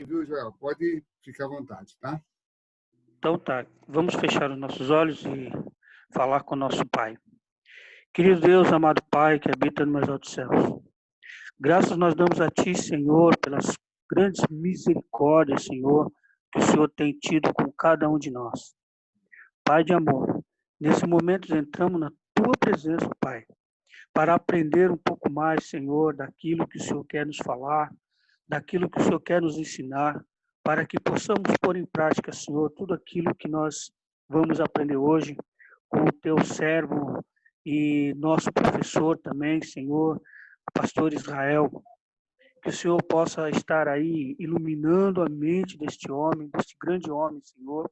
viu, Joel? Pode ficar à vontade, tá? Então tá, vamos fechar os nossos olhos e falar com o nosso Pai. Querido Deus, amado Pai, que habita nos mais altos céus. Graças nós damos a Ti, Senhor, pelas grandes misericórdias, Senhor, que o Senhor tem tido com cada um de nós. Pai de amor, nesse momento entramos na Tua presença, Pai, para aprender um pouco mais, Senhor, daquilo que o Senhor quer nos falar, daquilo que o Senhor quer nos ensinar, para que possamos pôr em prática, Senhor, tudo aquilo que nós vamos aprender hoje com o Teu servo e nosso professor também, Senhor, pastor Israel. Que o Senhor possa estar aí iluminando a mente deste homem, deste grande homem, Senhor,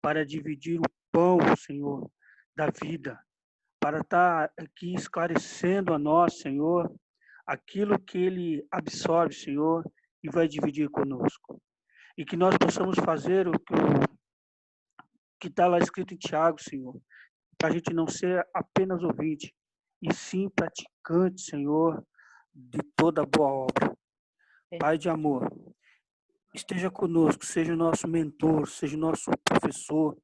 para dividir o pão, Senhor, da vida, para estar aqui esclarecendo a nós, Senhor, aquilo que ele absorve, Senhor, e vai dividir conosco. E que nós possamos fazer o que está lá escrito em Tiago, Senhor, para a gente não ser apenas ouvinte, e sim praticante, Senhor, de toda boa obra. Pai de amor, esteja conosco, seja o nosso mentor, seja o nosso professor,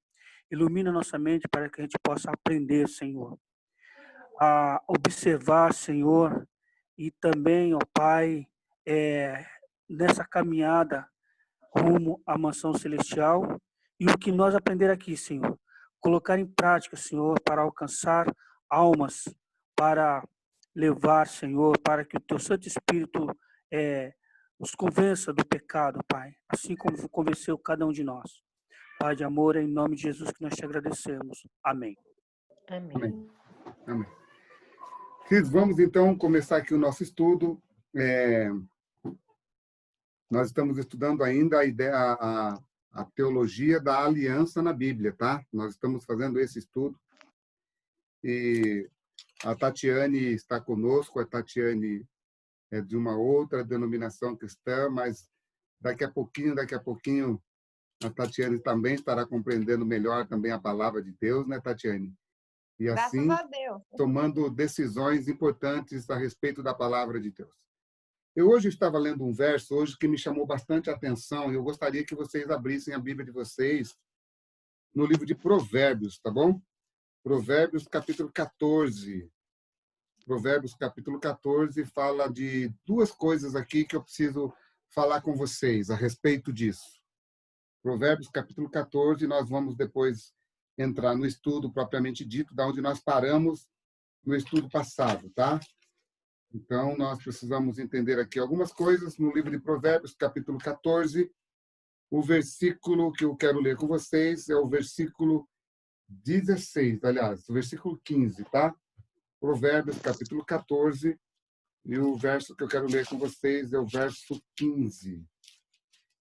ilumina nossa mente para que a gente possa aprender, Senhor, a observar, Senhor, e também, ó Pai, nessa caminhada rumo à mansão celestial, e o que nós aprender aqui, Senhor, colocar em prática, Senhor, para alcançar almas, para levar, Senhor, para que o Teu Santo Espírito nos convença do pecado, Pai, assim como convenceu cada um de nós. Pai de amor, é em nome de Jesus que nós te agradecemos. Amém. Amém. Amém. Queridos, vamos então começar aqui o nosso estudo. Nós estamos estudando ainda a teologia da aliança na Bíblia, tá? Nós estamos fazendo esse estudo. E a Tatiane está conosco. A Tatiane é de uma outra denominação cristã, mas daqui a pouquinho, a Tatiane também estará compreendendo melhor também a palavra de Deus, né, Tatiane? E assim, graças a Deus, tomando decisões importantes a respeito da palavra de Deus. Eu hoje estava lendo um verso hoje que me chamou bastante a atenção e eu gostaria que vocês abrissem a Bíblia de vocês no livro de Provérbios, tá bom? Provérbios, capítulo 14. Provérbios, capítulo 14, fala de duas coisas aqui que eu preciso falar com vocês a respeito disso. Provérbios, capítulo 14, nós vamos depois entrar no estudo propriamente dito, da onde nós paramos no estudo passado, tá? Então, nós precisamos entender aqui algumas coisas no livro de Provérbios, capítulo 14. O versículo que eu quero ler com vocês é o versículo 16, aliás, o versículo 15, tá? Provérbios, capítulo 14, e o verso que eu quero ler com vocês é o verso 15.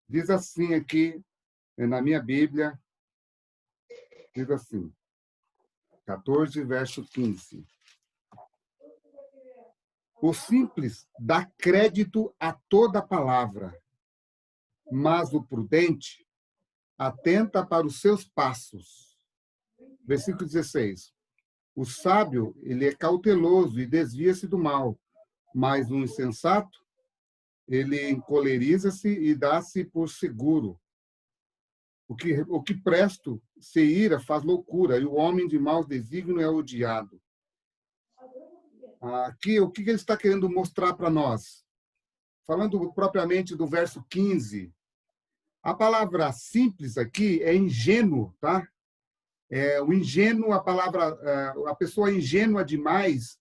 Diz assim aqui, na minha Bíblia, diz assim, 14, verso 15. O simples dá crédito a toda palavra, mas o prudente atenta para os seus passos. Versículo 16. O sábio, ele é cauteloso e desvia-se do mal, mas o insensato, ele encoleriza-se e dá-se por seguro. O que presto se ira faz loucura, e o homem de maus desígnios é odiado. Aqui, o que ele está querendo mostrar para nós? Falando propriamente do verso 15, a palavra simples aqui é ingênuo, tá? O ingênuo, a pessoa ingênua demais,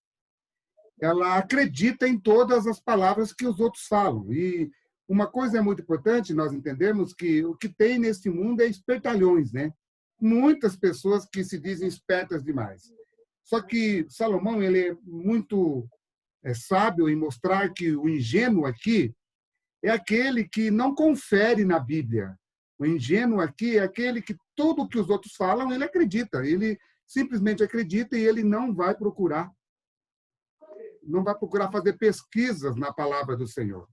ela acredita em todas as palavras que os outros falam. E uma coisa é muito importante nós entendermos que o que tem nesse mundo é espertalhões, né? Muitas pessoas que se dizem espertas demais. Só que Salomão, ele é muito sábio em mostrar que o ingênuo aqui é aquele que não confere na Bíblia. O ingênuo aqui é aquele que tudo que os outros falam, ele acredita. Ele simplesmente acredita e ele não vai procurar fazer pesquisas na palavra do Senhor.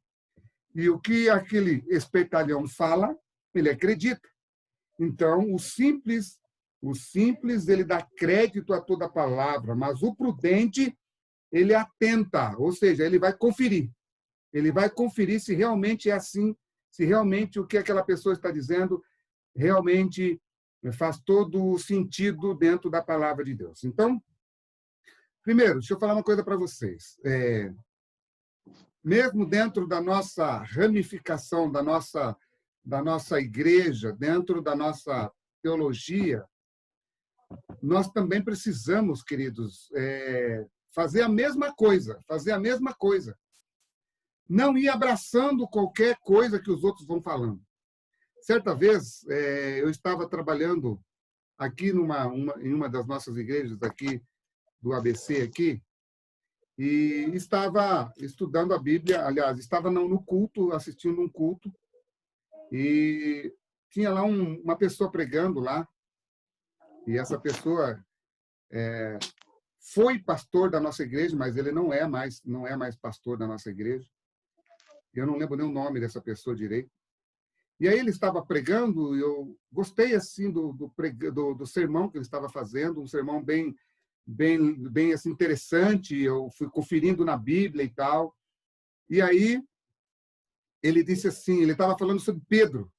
E o que aquele espertalhão fala, ele acredita. Então, o simples, ele dá crédito a toda palavra, mas o prudente, ele atenta, ou seja, ele vai conferir. Ele vai conferir se realmente é assim, se realmente o que aquela pessoa está dizendo realmente faz todo o sentido dentro da palavra de Deus. Então, primeiro, deixa eu falar uma coisa para vocês. Mesmo dentro da nossa ramificação, da nossa igreja, dentro da nossa teologia, nós também precisamos, queridos, fazer a mesma coisa, Não ir abraçando qualquer coisa que os outros vão falando. Certa vez, eu estava trabalhando aqui em uma das nossas igrejas aqui, do ABC aqui, e estava estudando a Bíblia, aliás, estava no culto, assistindo um culto, e tinha lá uma pessoa pregando lá, e essa pessoa foi pastor da nossa igreja, mas ele não é mais pastor da nossa igreja. Eu não lembro nem o nome dessa pessoa direito. E aí ele estava pregando, e eu gostei assim do sermão que ele estava fazendo, um sermão bem assim, interessante. Eu fui conferindo na Bíblia e tal. E aí ele disse assim, ele estava falando sobre Pedro.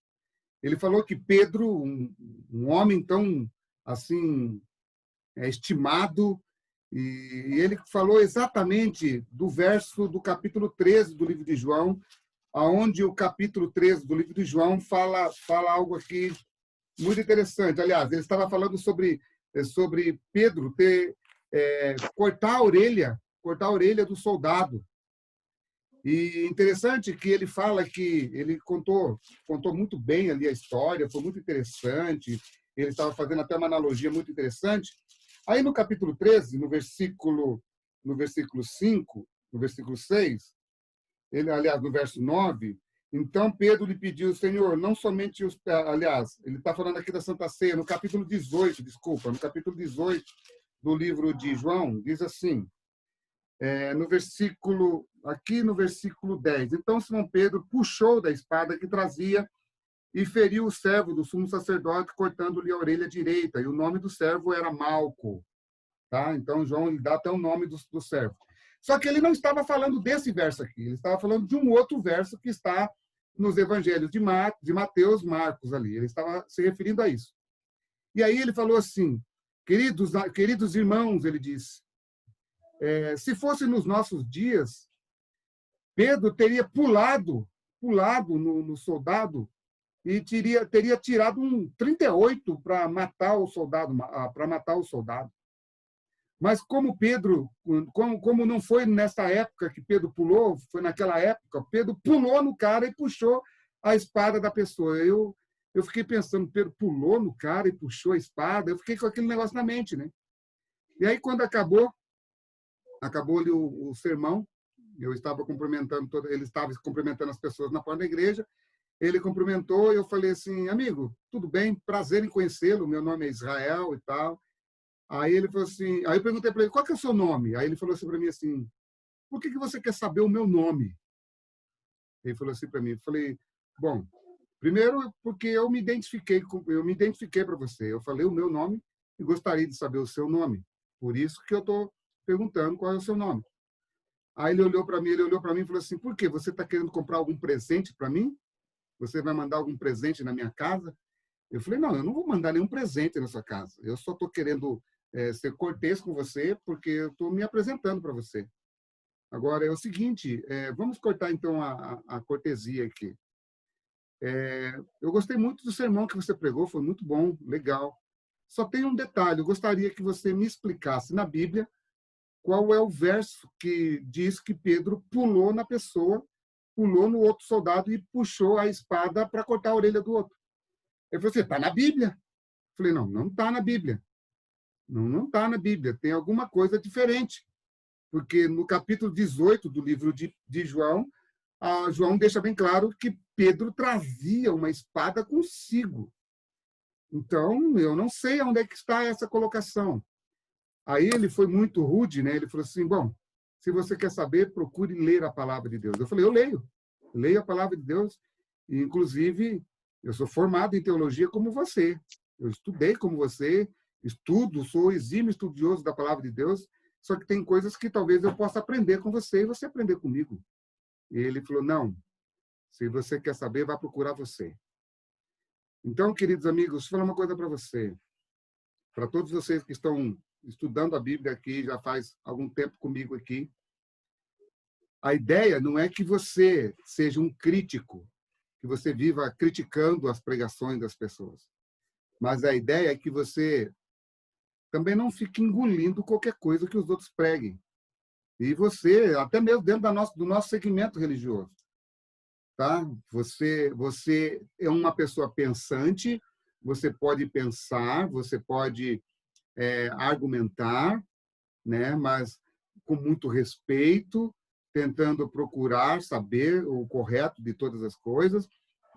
Ele falou que Pedro, um homem tão assim estimado, e ele falou exatamente do verso do capítulo 13 do livro de João, aonde o capítulo 13 do livro de João fala algo aqui muito interessante. Aliás, ele estava falando sobre Pedro cortar a orelha do soldado. E interessante que ele fala que ele contou muito bem ali a história, foi muito interessante. Ele estava fazendo até uma analogia muito interessante. Aí no capítulo 13, no versículo 5, no versículo 6, aliás, no verso 9, então Pedro lhe pediu, Senhor, não somente aliás, ele está falando aqui da Santa Ceia, no capítulo 18, desculpa, no capítulo 18 do livro de João, diz assim, aqui no versículo 10, então Simão Pedro puxou da espada que trazia e feriu o servo do sumo sacerdote, cortando-lhe a orelha direita, e o nome do servo era Malco. Tá? Então, João ele dá até o nome do servo. Só que ele não estava falando desse verso aqui, ele estava falando de um outro verso que está nos evangelhos de Mateus, Marcos ali. Ele estava se referindo a isso. E aí ele falou assim, queridos irmãos, ele disse, se fosse nos nossos dias, Pedro teria pulado no soldado e teria tirado um 38 para matar o soldado, Mas como Pedro, como não foi nessa época que Pedro pulou, foi naquela época, Pedro pulou no cara e puxou a espada da pessoa. Eu fiquei pensando, Pedro pulou no cara e puxou a espada, eu fiquei com aquele negócio na mente, né? E aí, quando acabou ali o sermão, eu estava cumprimentando, ele estava cumprimentando as pessoas na porta da igreja, ele cumprimentou e eu falei assim, amigo, tudo bem, prazer em conhecê-lo, meu nome é Israel e tal. Aí ele falou assim, aí eu perguntei para ele, qual que é o seu nome? Aí ele falou assim para mim assim, por que você quer saber o meu nome? Ele falou assim para mim, eu falei, bom, primeiro porque eu me identifiquei para você, eu falei o meu nome e gostaria de saber o seu nome, por isso que eu estou perguntando qual é o seu nome. Aí ele olhou para mim e falou assim, por quê? Você está querendo comprar algum presente para mim? Você vai mandar algum presente na minha casa? Eu falei, não, eu não vou mandar nenhum presente na sua casa, eu só estou querendo ser cortês com você, porque eu estou me apresentando para você. Agora, é o seguinte, vamos cortar, então, a cortesia aqui. Eu gostei muito do sermão que você pregou, foi muito bom, legal. Só tem um detalhe, eu gostaria que você me explicasse na Bíblia qual é o verso que diz que Pedro pulou na pessoa, pulou no outro soldado e puxou a espada para cortar a orelha do outro. Ele falou assim, está na Bíblia. Eu falei, não está na Bíblia. Não está na Bíblia, tem alguma coisa diferente. Porque no capítulo 18 do livro de João, João deixa bem claro que Pedro trazia uma espada consigo. Então, eu não sei onde é que está essa colocação. Aí ele foi muito rude, né? Ele falou assim, bom, se você quer saber, procure ler a palavra de Deus. Eu falei, eu leio a palavra de Deus, e, inclusive, eu sou formado em teologia como você. Eu estudei como você, sou exímio estudioso da palavra de Deus, só que tem coisas que talvez eu possa aprender com você e você aprender comigo. E ele falou, não, Se você quer saber, vai procurar você. Então, queridos amigos, deixa eu falar uma coisa para você. Para todos vocês que estão estudando a Bíblia aqui, já faz algum tempo comigo aqui, a ideia não é que você seja um crítico, que você viva criticando as pregações das pessoas. Mas a ideia é que você também não fique engolindo qualquer coisa que os outros preguem. E você, até mesmo dentro do nosso segmento religioso, tá? Você é uma pessoa pensante, você pode pensar, você pode argumentar, né? Mas com muito respeito, tentando procurar saber o correto de todas as coisas.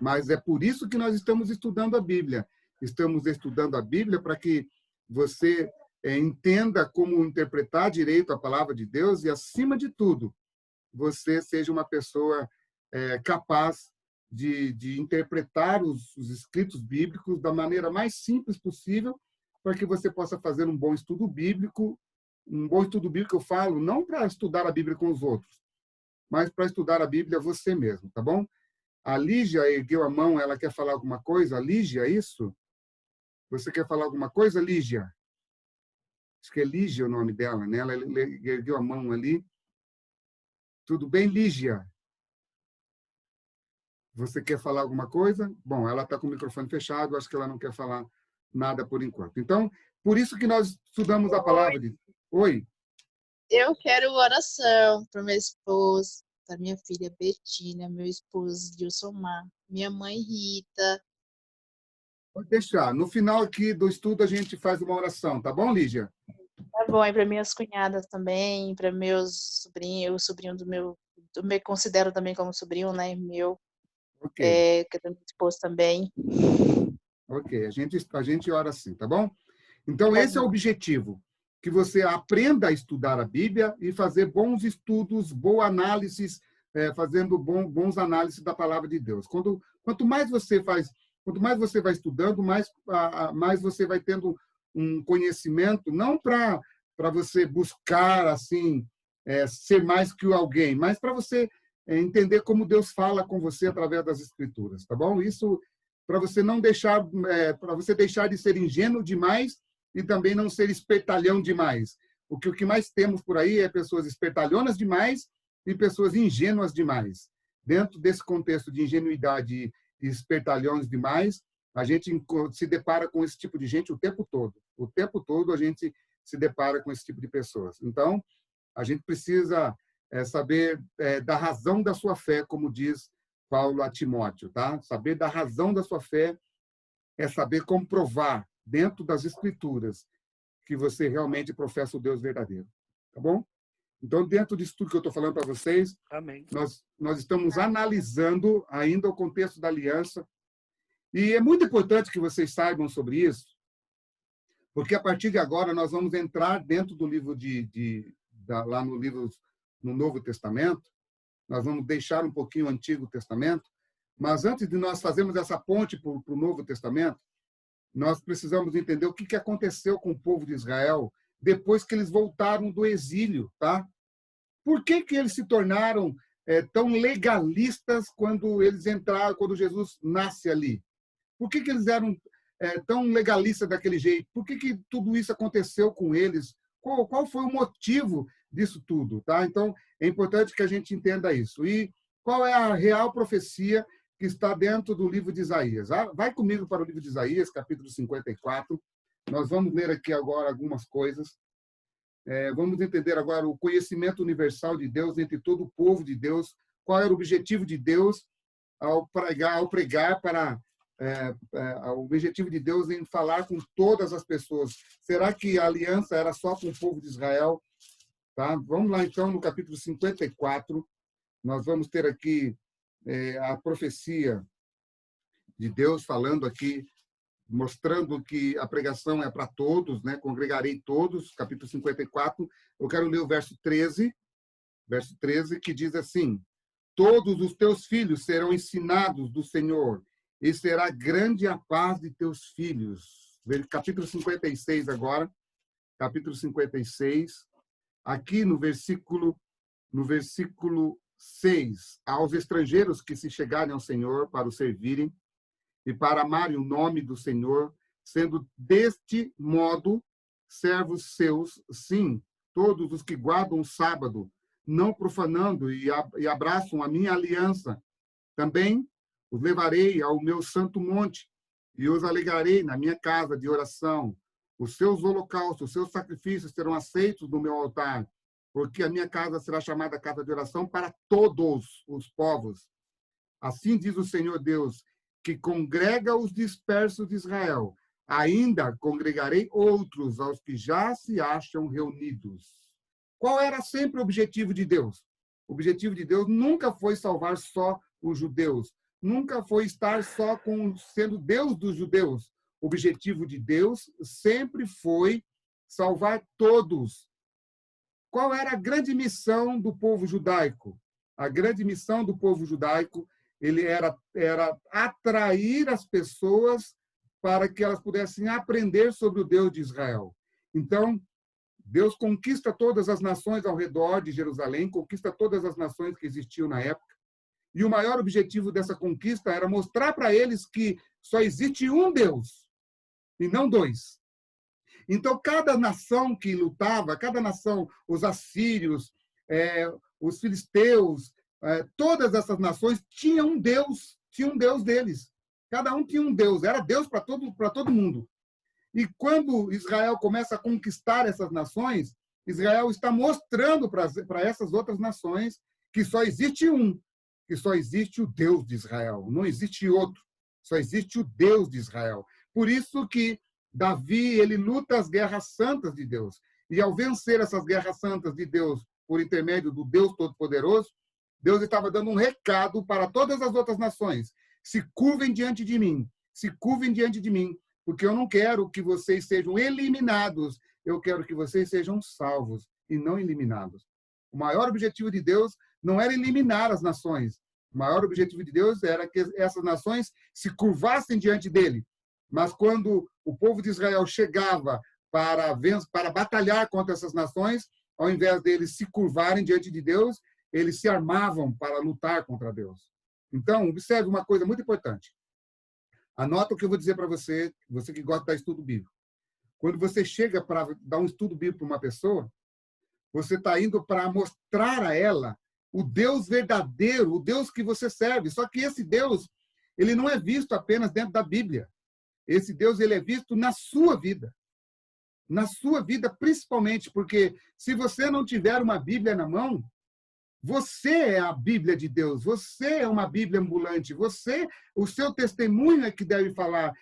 Mas é por isso que nós estamos estudando a Bíblia. Estamos estudando a Bíblia para que você entenda como interpretar direito a palavra de Deus e, acima de tudo, você seja uma pessoa capaz de interpretar os escritos bíblicos da maneira mais simples possível, para que você possa fazer um bom estudo bíblico. Um bom estudo bíblico, eu falo, não para estudar a Bíblia com os outros, mas para estudar a Bíblia você mesmo, tá bom? A Lígia ergueu a mão, ela quer falar alguma coisa? Lígia, é isso? Você quer falar alguma coisa, Lígia? Acho que é Lígia o nome dela, né? Ela ergueu a mão ali. Tudo bem, Lígia? Você quer falar alguma coisa? Bom, ela está com o microfone fechado, acho que ela não quer falar nada por enquanto. Então, por isso que nós estudamos a palavra de... Oi? Eu quero oração para meu esposo, para minha filha Betina, meu esposo Dilsomar, minha mãe Rita. Pode deixar. No final aqui do estudo, a gente faz uma oração, tá bom, Lígia? Tá bom, e para minhas cunhadas também, para meus sobrinhos, o sobrinho do meu considero também como sobrinho, né, meu, Ok, que é do meu esposo também. ok. A gente ora assim, tá bom? Então, Tá esse é o bom. objetivo, que você aprenda a estudar a Bíblia e fazer bons estudos, boa análises, fazendo bons análises da palavra de Deus. Quanto mais você faz, quanto mais você vai estudando, mais você vai tendo um conhecimento, não para você buscar assim ser mais que alguém, mas para você entender como Deus fala com você através das Escrituras, tá bom? Isso para você não deixar, para você deixar de ser ingênuo demais e também não ser espertalhão demais. O que mais temos por aí é pessoas espertalhonas demais e pessoas ingênuas demais. Dentro desse contexto de ingenuidade e espertalhões demais, a gente se depara com esse tipo de gente o tempo todo. O tempo todo a gente se depara com esse tipo de pessoas. Então, a gente precisa saber da razão da sua fé, como diz Paulo a Timóteo, tá? Saber da razão da sua fé é saber comprovar dentro das Escrituras que você realmente professa o Deus verdadeiro, tá bom? Então, dentro disso tudo que eu estou falando para vocês, Amém. nós estamos analisando ainda o contexto da aliança, e é muito importante que vocês saibam sobre isso, porque a partir de agora nós vamos entrar dentro do livro lá no Novo Testamento. Nós vamos deixar um pouquinho o Antigo Testamento, mas antes de nós fazermos essa ponte para o Novo Testamento, nós precisamos entender o que aconteceu com o povo de Israel depois que eles voltaram do exílio, tá? Por que eles se tornaram tão legalistas quando eles entraram, quando Jesus nasce ali? Por que eles eram tão legalistas daquele jeito? Por que tudo isso aconteceu com eles? Qual foi o motivo disso tudo, tá? Então, é importante que a gente entenda isso. E qual é a real profecia que está dentro do livro de Isaías? Vai comigo para o livro de Isaías, capítulo 54. Nós vamos ler aqui agora algumas coisas. Vamos entender agora o conhecimento universal de Deus entre todo o povo de Deus. Qual era o objetivo de Deus ao pregar para o objetivo de Deus em falar com todas as pessoas. Será que a aliança era só com o povo de Israel? Tá? Vamos lá, então, no capítulo 54. Nós vamos ter aqui a profecia de Deus falando aqui, mostrando que a pregação é para todos, né? Congregarei todos, capítulo 54. Eu quero ler o verso 13, que diz assim: todos os teus filhos serão ensinados do Senhor, e será grande a paz de teus filhos. Capítulo 56 agora, capítulo 56, aqui no versículo 6. Aos estrangeiros que se chegarem ao Senhor para o servirem e para amarem o nome do Senhor, sendo deste modo servos seus, sim, todos os que guardam o sábado, não profanando e abraçam a minha aliança. Também os levarei ao meu santo monte e os alegrarei na minha casa de oração. Os seus holocaustos, os seus sacrifícios serão aceitos no meu altar, porque a minha casa será chamada casa de oração para todos os povos. Assim diz o Senhor Deus, que congrega os dispersos de Israel. Ainda congregarei outros aos que já se acham reunidos. Qual era sempre o objetivo de Deus? O objetivo de Deus nunca foi salvar só os judeus. Nunca foi estar só sendo Deus dos judeus. O objetivo de Deus sempre foi salvar todos. Qual era a grande missão do povo judaico? A grande missão do povo judaico era atrair as pessoas para que elas pudessem aprender sobre o Deus de Israel. Então, Deus conquista todas as nações ao redor de Jerusalém, conquista todas as nações que existiam na época, e o maior objetivo dessa conquista era mostrar para eles que só existe um Deus, e não dois. Então, cada nação que lutava, cada nação, os assírios, os filisteus, todas essas nações tinham um Deus deles. Cada um tinha um Deus, era Deus para todo mundo. E quando Israel começa a conquistar essas nações, Israel está mostrando para essas outras nações que só existe um, que só existe o Deus de Israel, não existe outro, só existe o Deus de Israel. Por isso que Davi, ele luta as guerras santas de Deus. E ao vencer essas guerras santas de Deus por intermédio do Deus Todo-Poderoso, Deus estava dando um recado para todas as outras nações. Se curvem diante de mim, se curvem diante de mim, porque eu não quero que vocês sejam eliminados, eu quero que vocês sejam salvos e não eliminados. O maior objetivo de Deus não era eliminar as nações. O maior objetivo de Deus era que essas nações se curvassem diante dele. Mas quando o povo de Israel chegava para batalhar contra essas nações, ao invés deles se curvarem diante de Deus, eles se armavam para lutar contra Deus. Então, observe uma coisa muito importante. Anota o que eu vou dizer para você, você que gosta de dar estudo bíblico. Quando você chega para dar um estudo bíblico para uma pessoa, você está indo para mostrar a ela o Deus verdadeiro, o Deus que você serve. Só que esse Deus, ele não é visto apenas dentro da Bíblia. Esse Deus, ele é visto na sua vida. Na sua vida, principalmente, porque se você não tiver uma Bíblia na mão, você é a Bíblia de Deus, você é uma Bíblia ambulante, o seu testemunho é que deve falar,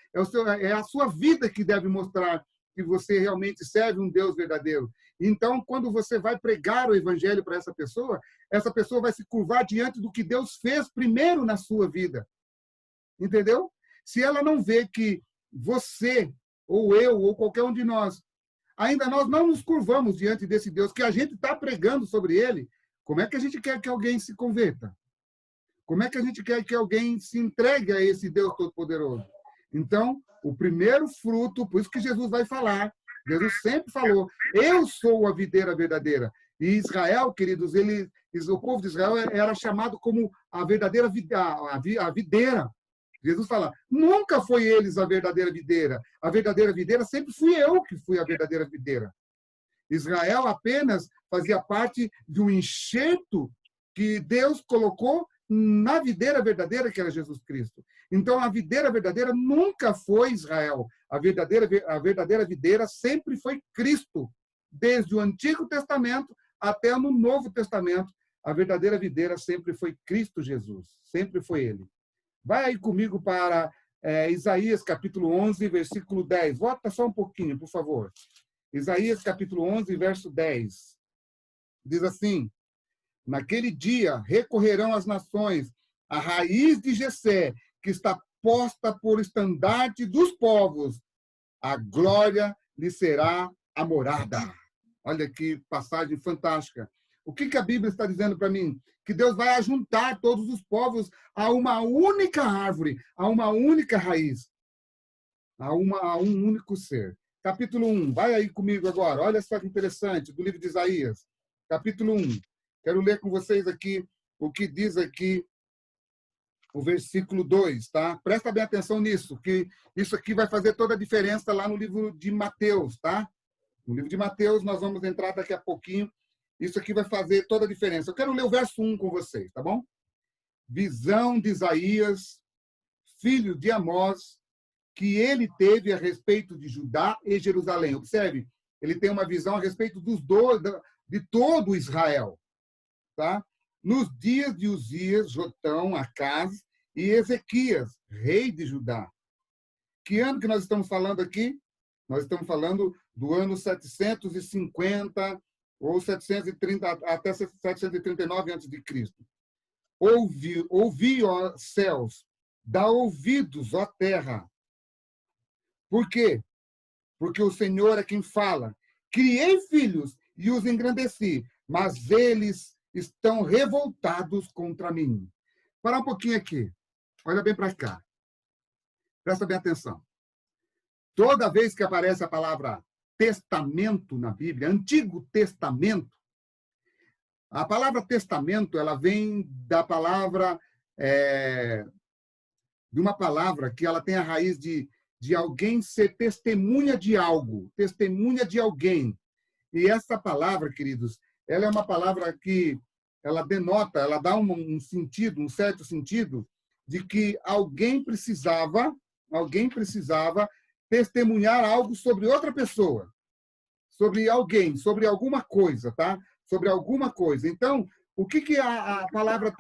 é a sua vida que deve mostrar que você realmente serve um Deus verdadeiro. Então, quando você vai pregar o evangelho para essa pessoa vai se curvar diante do que Deus fez primeiro na sua vida. Entendeu? Se ela não vê que você, ou eu, ou qualquer um de nós, ainda nós não nos curvamos diante desse Deus que a gente está pregando sobre ele, como é que a gente quer que alguém se converta? Como é que a gente quer que alguém se entregue a esse Deus Todo-Poderoso? Então, o primeiro fruto, por isso que Jesus vai falar, Jesus sempre falou, eu sou a videira verdadeira. E Israel, queridos, o povo de Israel era chamado como a verdadeira a videira. Jesus fala, nunca foi eles a verdadeira videira sempre fui eu que fui a verdadeira videira. Israel apenas fazia parte de um enxerto que Deus colocou na videira verdadeira, que era Jesus Cristo. Então, a videira verdadeira nunca foi Israel. A verdadeira videira sempre foi Cristo. Desde o Antigo Testamento até no Novo Testamento, a verdadeira videira sempre foi Cristo Jesus. Sempre foi Ele. Vai aí comigo para Isaías, capítulo 11, versículo 10. Volta só um pouquinho, por favor. Isaías, capítulo 11, verso 10. Diz assim, naquele dia recorrerão as nações à raiz de Jessé, que está posta por estandarte dos povos. A glória lhe será a morada. Olha que passagem fantástica. O que a Bíblia está dizendo para mim? Que Deus vai ajuntar todos os povos a uma única árvore, a uma única raiz, a um único ser. Capítulo 1, vai aí comigo agora. Olha só que interessante, do livro de Isaías. Capítulo 1. Quero ler com vocês aqui o que diz aqui o versículo 2, tá? Presta bem atenção nisso, que isso aqui vai fazer toda a diferença lá no livro de Mateus, tá? No livro de Mateus, nós vamos entrar daqui a pouquinho. Isso aqui vai fazer toda a diferença. Eu quero ler o verso 1 com vocês, tá bom? Visão de Isaías, filho de Amós, que ele teve a respeito de Judá e Jerusalém. Observe, ele tem uma visão a respeito dos dois, de todo Israel, tá? Nos dias de Uzias, Jotão, Acaz e Ezequias, rei de Judá. Que ano que nós estamos falando aqui? Nós estamos falando do ano 750 ou 730 até 739 a.C. Ouvi, ó céus, dá ouvidos, ó terra. Por quê? Porque o Senhor é quem fala. Criei filhos e os engrandeci, mas eles estão revoltados contra mim. Parar um pouquinho aqui. Olha bem para cá. Presta bem atenção. Toda vez que aparece a palavra testamento na Bíblia, Antigo Testamento, a palavra testamento, ela vem da palavra, de uma palavra que ela tem a raiz de alguém ser testemunha de algo, testemunha de alguém. E essa palavra, queridos, ela é uma palavra que ela denota, ela dá um sentido, um certo sentido, de que alguém precisava testemunhar algo sobre outra pessoa, sobre alguém, sobre alguma coisa, tá? Sobre alguma coisa. Então, o que a palavra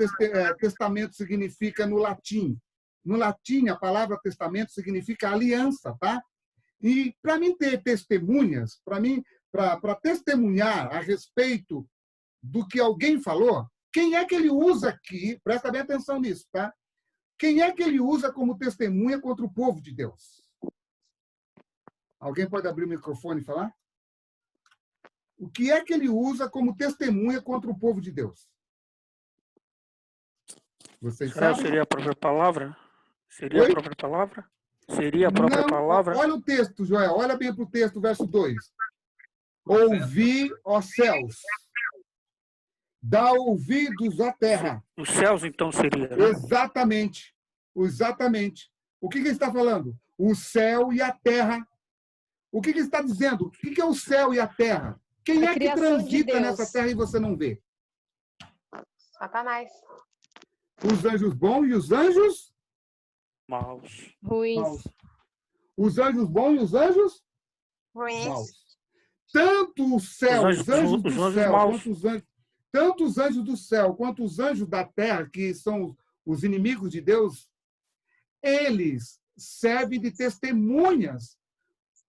testamento significa no latim? No latim, a palavra testamento significa aliança, tá? E para mim ter testemunhas, para testemunhar a respeito do que alguém falou, quem é que ele usa aqui? Presta bem atenção nisso, tá? Quem é que ele usa como testemunha contra o povo de Deus? Alguém pode abrir o microfone e falar? O que é que ele usa como testemunha contra o povo de Deus? Vocês sabem? Seria a própria palavra? Seria Oi? a própria palavra? Seria a própria Não, palavra? olha o texto, Joel. Olha bem para o texto, verso 2. Ouvi, ó céus. Dá ouvidos, ó terra. Os céus, então, seria, né? Exatamente. Exatamente. O que ele está falando? O céu e a terra. O que ele está dizendo? O que é o céu e a terra? Quem é que transita nessa terra e você não vê? Satanás. Os anjos bons e os anjos Maus. Ruins. Os anjos bons e os anjos Ruins. maus. Tanto o céu, os anjos do céu, quanto os anjos, tanto os anjos do céu quanto os anjos da terra, que são os inimigos de Deus, eles servem de testemunhas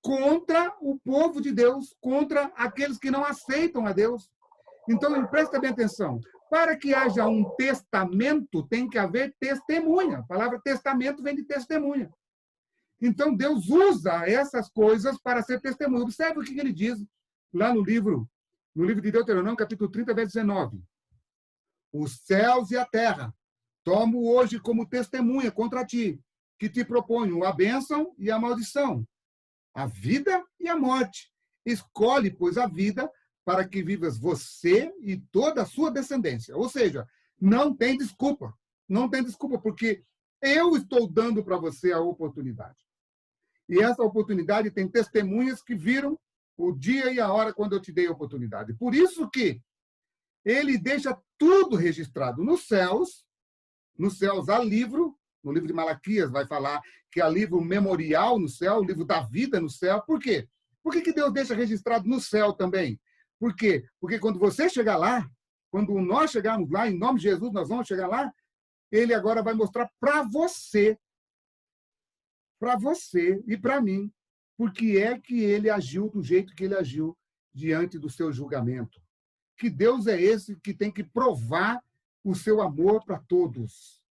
contra o povo de Deus, contra aqueles que não aceitam a Deus. Então, presta bem atenção. Para que haja um testamento, tem que haver testemunha. A palavra testamento vem de testemunha. Então, Deus usa essas coisas para ser testemunha. Observe o que ele diz lá no livro de Deuteronômio, capítulo 30, verso 19. Os céus e a terra tomo hoje como testemunha contra ti, que te proponho a bênção e a maldição, a vida e a morte. Escolhe, pois, a vida para que vivas você e toda a sua descendência. Ou seja, não tem desculpa. Não tem desculpa, porque eu estou dando para você a oportunidade. E essa oportunidade tem testemunhas que viram o dia e a hora quando eu te dei a oportunidade. Por isso que ele deixa tudo registrado nos céus. Nos céus há livro. No livro de Malaquias vai falar que há livro memorial no céu, o livro da vida no céu. Por quê? Por que Deus deixa registrado no céu também? Por quê? Porque quando você chegar lá, quando nós chegarmos lá, em nome de Jesus, nós vamos chegar lá, ele agora vai mostrar para você e para mim, porque é que ele agiu do jeito que ele agiu diante do seu julgamento. Que Deus é esse que tem que provar o seu amor para todos.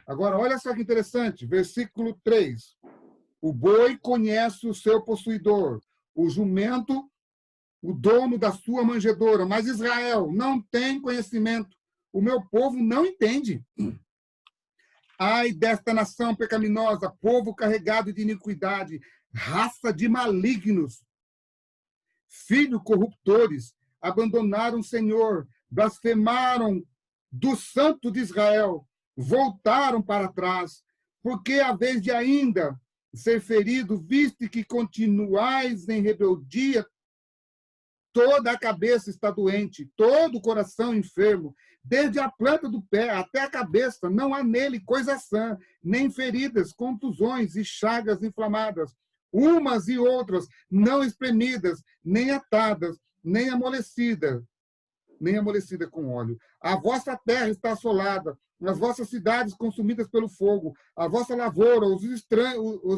Agora, olha só que interessante, versículo 3. O boi conhece o seu possuidor, o jumento o dono da sua manjedoura, mas Israel não tem conhecimento. O meu povo não entende. Ai desta nação pecaminosa, povo carregado de iniquidade, raça de malignos, filhos corruptores, abandonaram o Senhor, blasfemaram do Santo de Israel voltaram para trás, porque a vez de ainda ser ferido, visto que continuais em rebeldia, toda a cabeça está doente, todo o coração enfermo, desde a planta do pé até a cabeça, não há nele coisa sã, nem feridas, contusões e chagas inflamadas, umas e outras, não espremidas, nem atadas, nem amolecidas com óleo. A vossa terra está assolada, as vossas cidades consumidas pelo fogo, a vossa lavoura, os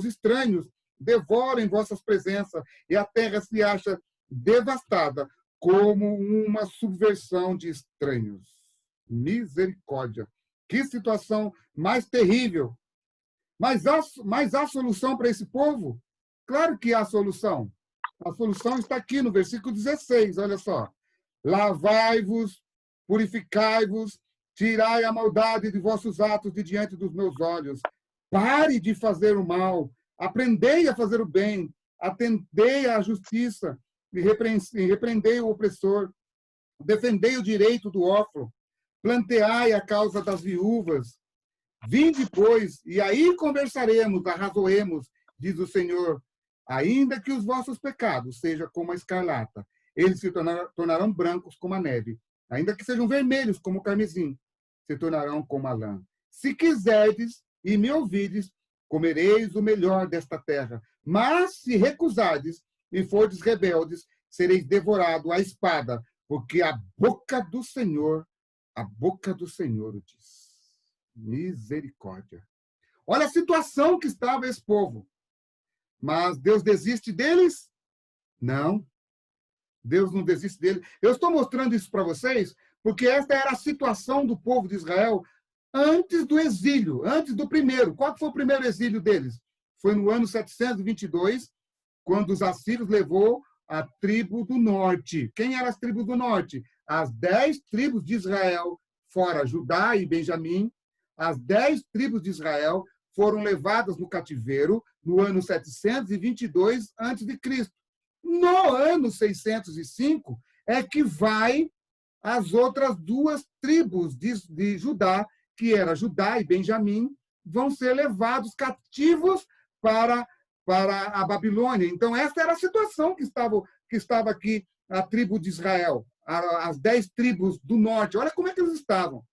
estranhos devoram em vossas presenças, e a terra se acha devastada como uma subversão de estranhos. Misericórdia! Que situação mais terrível! Mas há solução para esse povo? Claro que há solução. A solução está aqui no versículo 16, olha só. Lavai-vos, purificai-vos, tirai a maldade de vossos atos de diante dos meus olhos. Pare de fazer o mal, aprendei a fazer o bem, atendei à justiça, e repreendei o opressor, defendei o direito do órfão, planteai a causa das viúvas. Vinde, pois, e aí conversaremos, arrazoemos, diz o Senhor, ainda que os vossos pecados sejam como a escarlata, eles se tornarão brancos como a neve, ainda que sejam vermelhos como o carmesim, se tornarão como a lã. Se quiserdes e me ouvides, comereis o melhor desta terra, mas se recusardes e fordes rebeldes, sereis devorados à espada, porque a boca do Senhor o diz. Misericórdia. Olha a situação que estava esse povo. Mas Deus desiste deles? Não. Deus não desiste deles. Eu estou mostrando isso para vocês porque esta era a situação do povo de Israel antes do exílio, antes do primeiro. Qual foi o primeiro exílio deles? Foi no ano 722, quando os assírios levou a tribo do norte. Quem eram as tribos do norte? As 10 tribos de Israel, fora Judá e Benjamim, as 10 tribos de Israel foram levadas no cativeiro no ano 722 a.C. No ano 605 é que vai as outras 2 tribos de Judá, que era Judá e Benjamim, vão ser levados cativos para a Babilônia. Então, essa era a situação que estava aqui a tribo de Israel, as 10 tribos do norte. Olha como é que eles estavam.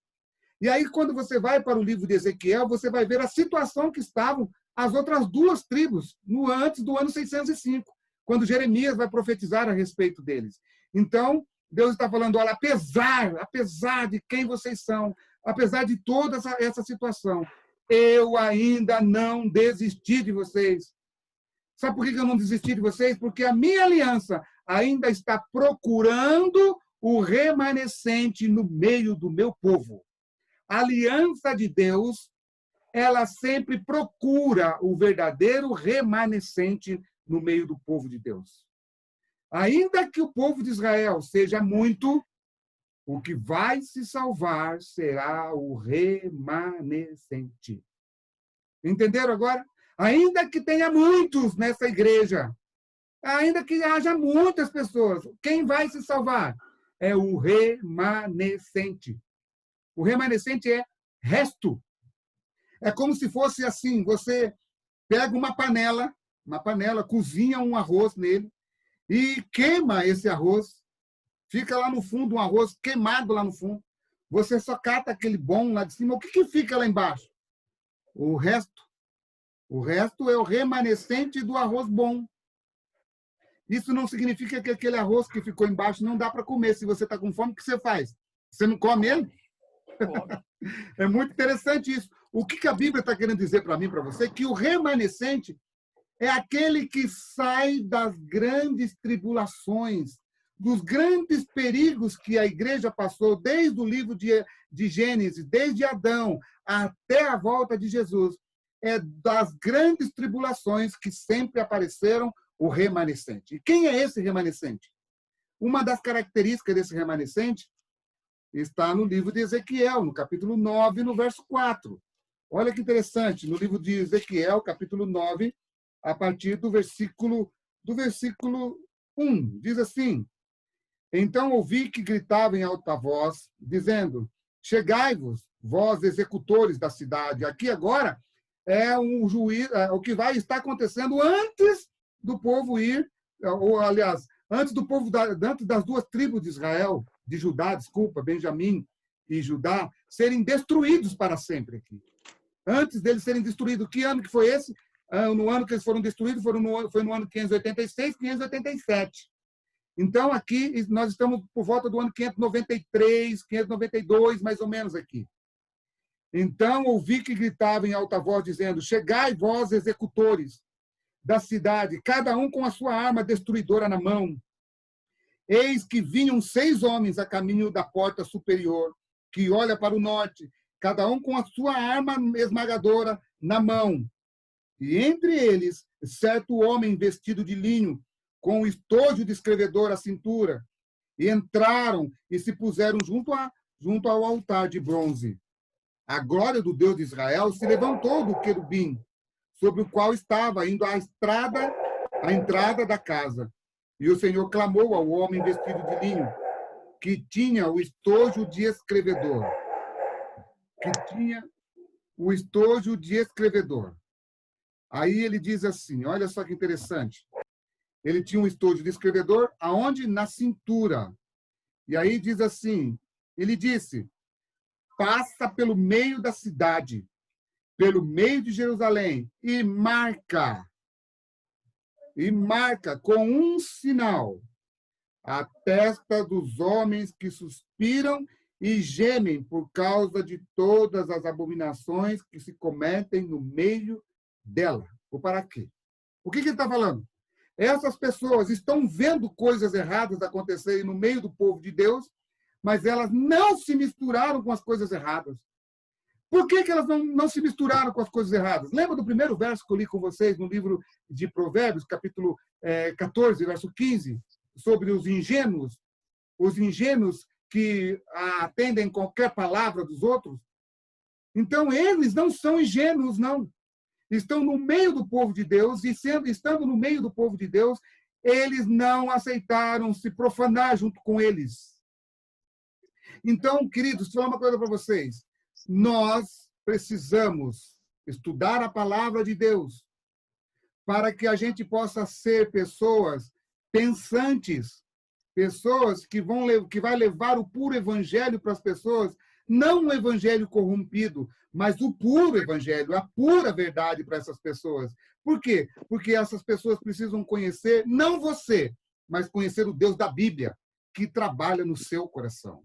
E aí, quando você vai para o livro de Ezequiel, você vai ver a situação que estavam as outras 2 tribos antes do ano 605, quando Jeremias vai profetizar a respeito deles. Então, Deus está falando, olha, apesar de quem vocês são, apesar de toda essa situação, eu ainda não desisti de vocês. Sabe por que eu não desisti de vocês? Porque a minha aliança ainda está procurando o remanescente no meio do meu povo. A aliança de Deus, ela sempre procura o verdadeiro remanescente no meio do povo de Deus. Ainda que o povo de Israel seja muito, o que vai se salvar será o remanescente. Entenderam agora? Ainda que tenha muitos nessa igreja, ainda que haja muitas pessoas, quem vai se salvar? É o remanescente. O remanescente é resto. É como se fosse assim, você pega uma panela, cozinha um arroz nele e queima esse arroz. Fica lá no fundo, um arroz queimado lá no fundo. Você só cata aquele bom lá de cima. O que fica lá embaixo? O resto. O resto é o remanescente do arroz bom. Isso não significa que aquele arroz que ficou embaixo não dá para comer. Se você está com fome, o que você faz? Você não come ele? É muito interessante isso. O que a Bíblia está querendo dizer para mim, para você? Que o remanescente é aquele que sai das grandes tribulações, dos grandes perigos que a igreja passou desde o livro de Gênesis, desde Adão até a volta de Jesus. É das grandes tribulações que sempre apareceram o remanescente. E quem é esse remanescente? Uma das características desse remanescente está no livro de Ezequiel, no capítulo 9, no verso 4. Olha que interessante, no livro de Ezequiel, capítulo 9, a partir do versículo 1, diz assim: Então ouvi que gritavam em alta voz, dizendo, chegai-vos, vós executores da cidade. Aqui agora é um juiz, o que vai estar acontecendo antes do povo ir, ou aliás, antes do povo antes das duas tribos de Israel, de Judá, desculpa, Benjamim e Judá, serem destruídos para sempre aqui. Antes deles serem destruídos, que ano que foi esse? No ano que eles foram destruídos, foi no ano 586, 587. Então, aqui, nós estamos por volta do ano 593, 592, mais ou menos aqui. Então, ouvi que gritavam em alta voz, dizendo, chegai vós, executores da cidade, cada um com a sua arma destruidora na mão. Eis que vinham 6 homens a caminho da porta superior, que olha para o norte, cada um com a sua arma esmagadora na mão. E entre eles, certo homem vestido de linho, com o estojo de escrevedor à cintura, e entraram e se puseram junto ao altar de bronze. A glória do Deus de Israel se levantou do querubim, sobre o qual estava indo a entrada da casa. E o Senhor clamou ao homem vestido de linho, que tinha o estojo de escrevedor. Aí ele diz assim, olha só que interessante. Ele tinha um estojo de escrevedor, aonde? Na cintura. E aí diz assim, ele disse, passa pelo meio da cidade, pelo meio de Jerusalém, e marca com um sinal a testa dos homens que suspiram e gemem por causa de todas as abominações que se cometem no meio dela. Ou para quê? O que ele está falando? Essas pessoas estão vendo coisas erradas acontecerem no meio do povo de Deus, mas elas não se misturaram com as coisas erradas. Por que elas não se misturaram com as coisas erradas? Lembra do primeiro verso que eu li com vocês no livro de Provérbios, capítulo 14, verso 15, sobre os ingênuos que atendem qualquer palavra dos outros? Então, eles não são ingênuos, não. Estão no meio do povo de Deus, e estando no meio do povo de Deus, eles não aceitaram se profanar junto com eles. Então, queridos, vou falar uma coisa para vocês. Nós precisamos estudar a palavra de Deus para que a gente possa ser pessoas pensantes, pessoas que vai levar o puro evangelho para as pessoas, não o evangelho corrompido, mas o puro evangelho, a pura verdade para essas pessoas. Por quê? Porque essas pessoas precisam conhecer, não você, mas conhecer o Deus da Bíblia, que trabalha no seu coração.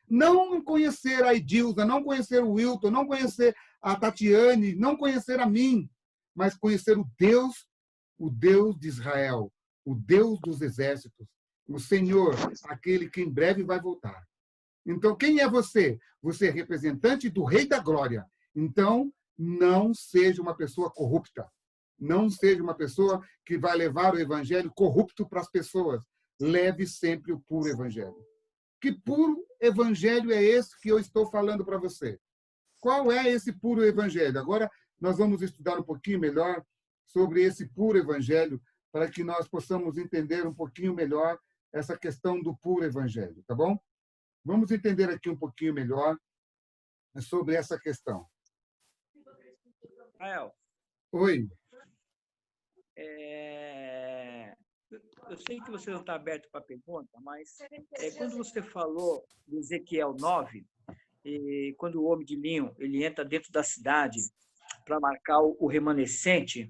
Não conhecer a Edilza, não conhecer o Wilton, não conhecer a Tatiane, não conhecer a mim, mas conhecer o Deus de Israel, o Deus dos exércitos, o Senhor, aquele que em breve vai voltar. Então, quem é você? Você é representante do Rei da Glória. Então, não seja uma pessoa corrupta. Não seja uma pessoa que vai levar o evangelho corrupto para as pessoas. Leve sempre o puro evangelho. Que puro evangelho é esse que eu estou falando para você? Qual é esse puro evangelho? Agora, nós vamos estudar um pouquinho melhor sobre esse puro evangelho, para que nós possamos entender um pouquinho melhor essa questão do puro evangelho, tá bom? Vamos entender aqui um pouquinho melhor sobre essa questão. Rael. Oi. Eu sei que você não está aberto para pergunta, mas quando você falou de Ezequiel 9, quando o homem de linho ele entra dentro da cidade para marcar o remanescente,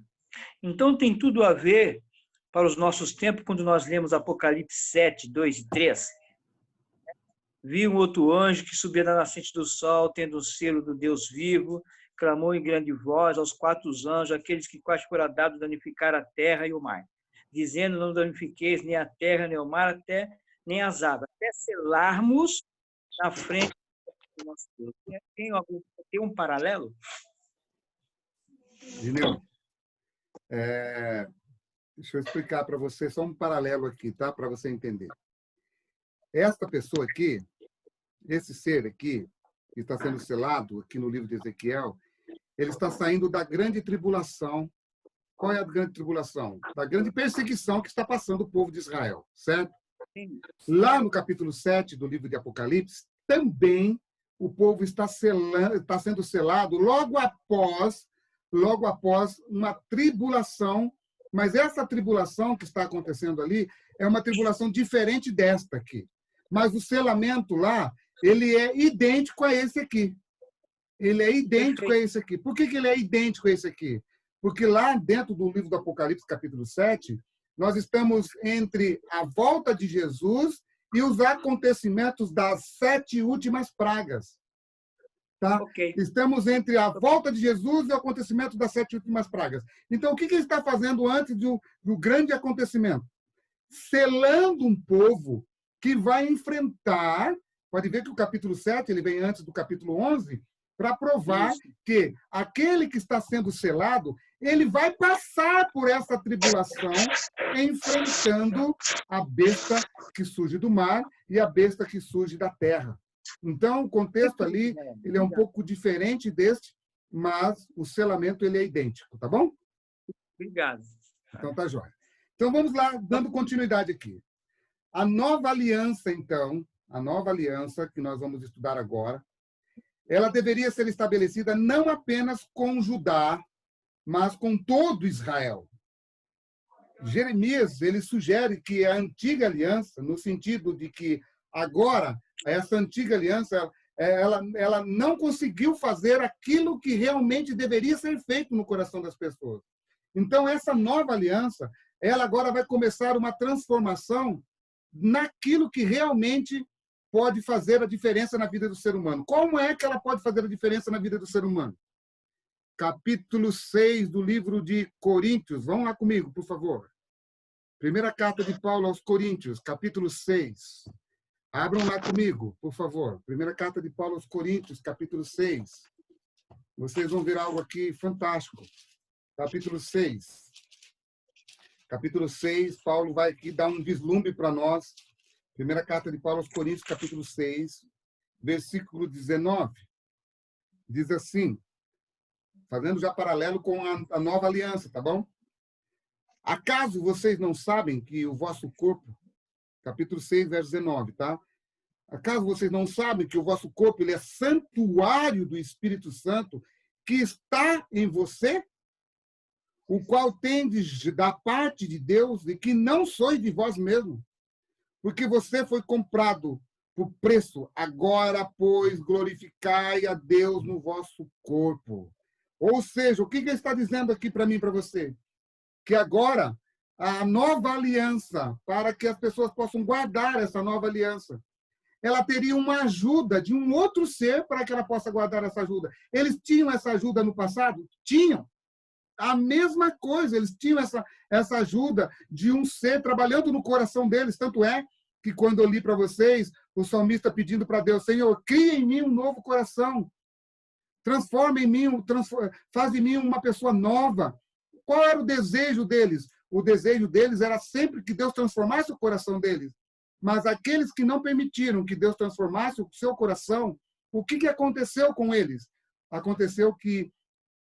então tem tudo a ver para os nossos tempos, quando nós lemos Apocalipse 7, 2 e 3. Vi um outro anjo que subia da nascente do sol, tendo o selo do Deus vivo, clamou em grande voz aos 4 anjos, aqueles que quase fora dado danificar a terra e o mar, dizendo, não danifiqueis nem a terra, nem o mar, nem as águas, até selarmos na frente do nosso Deus. Tem um paralelo? Gineu, deixa eu explicar para você só um paralelo aqui, tá? Para você entender. Esta pessoa aqui, esse ser aqui, que está sendo selado aqui no livro de Ezequiel, ele está saindo da grande tribulação. Qual é a grande tribulação? Da grande perseguição que está passando o povo de Israel, certo? Lá no capítulo 7 do livro de Apocalipse, também o povo está sendo selado logo após uma tribulação, mas essa tribulação que está acontecendo ali é uma tribulação diferente desta aqui. Mas o selamento lá, ele é idêntico a esse aqui. Ele é idêntico a esse aqui. Por que ele é idêntico a esse aqui? Porque lá dentro do livro do Apocalipse, capítulo 7, nós estamos entre a volta de Jesus e os acontecimentos das 7 últimas pragas. Tá? Ok. Estamos entre a volta de Jesus e o acontecimento das 7 últimas pragas. Então, o que ele está fazendo antes do grande acontecimento? Selando um povo que vai enfrentar, pode ver que o capítulo 7 ele vem antes do capítulo 11, para provar que aquele que está sendo selado, ele vai passar por essa tribulação enfrentando a besta que surge do mar e a besta que surge da terra. Então, o contexto ali ele é um pouco diferente deste, mas o selamento ele é idêntico, tá bom? Obrigado. Então, tá jóia. Então, vamos lá, dando continuidade aqui. A nova aliança, então, a nova aliança que nós vamos estudar agora, ela deveria ser estabelecida não apenas com Judá, mas com todo Israel. Jeremias, ele sugere que a antiga aliança, no sentido de que agora essa antiga aliança, ela não conseguiu fazer aquilo que realmente deveria ser feito no coração das pessoas. Então, essa nova aliança, ela agora vai começar uma transformação naquilo que realmente pode fazer a diferença na vida do ser humano. Como é que ela pode fazer a diferença na vida do ser humano? Capítulo 6 do livro de Coríntios. Vão lá comigo, por favor. Primeira carta de Paulo aos Coríntios, capítulo 6. Abram lá comigo, por favor. Primeira carta de Paulo aos Coríntios, capítulo 6. Vocês vão ver algo aqui fantástico. Capítulo 6. Capítulo 6, Paulo vai aqui dar um vislumbre para nós. Primeira carta de Paulo aos Coríntios, capítulo 6, versículo 19. Diz assim, fazendo já paralelo com a nova aliança, tá bom? Acaso vocês não sabem que o vosso corpo, capítulo 6, verso 19, tá? Acaso vocês não sabem que o vosso corpo ele é santuário do Espírito Santo que está em você, o qual tendes da parte de Deus e que não sois de vós mesmos, porque você foi comprado por preço. Agora, pois, glorificai a Deus no vosso corpo. Ou seja, o que ele está dizendo aqui para mim e para você? Que agora, a nova aliança, para que as pessoas possam guardar essa nova aliança, ela teria uma ajuda de um outro ser para que ela possa guardar essa ajuda. Eles tinham essa ajuda no passado? Tinham. A mesma coisa, eles tinham essa ajuda de um ser trabalhando no coração deles. Tanto é que quando eu li para vocês, o salmista pedindo para Deus, Senhor, cria em mim um novo coração. Transforma em mim, faz de mim uma pessoa nova. Qual era o desejo deles? O desejo deles era sempre que Deus transformasse o coração deles. Mas aqueles que não permitiram que Deus transformasse o seu coração, o que aconteceu com eles? Aconteceu que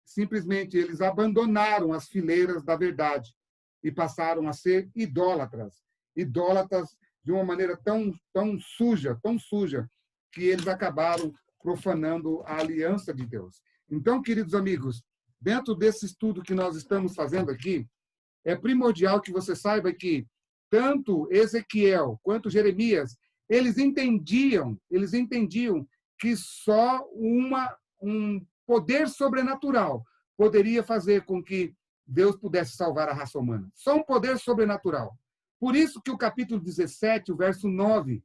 simplesmente eles abandonaram as fileiras da verdade e passaram a ser idólatras. Idólatras de uma maneira tão suja, que eles acabaram profanando a aliança de Deus. Então, queridos amigos, dentro desse estudo que nós estamos fazendo aqui, é primordial que você saiba que tanto Ezequiel quanto Jeremias, eles entendiam que só um poder sobrenatural poderia fazer com que Deus pudesse salvar a raça humana. Só um poder sobrenatural. Por isso que o capítulo 17, o verso 9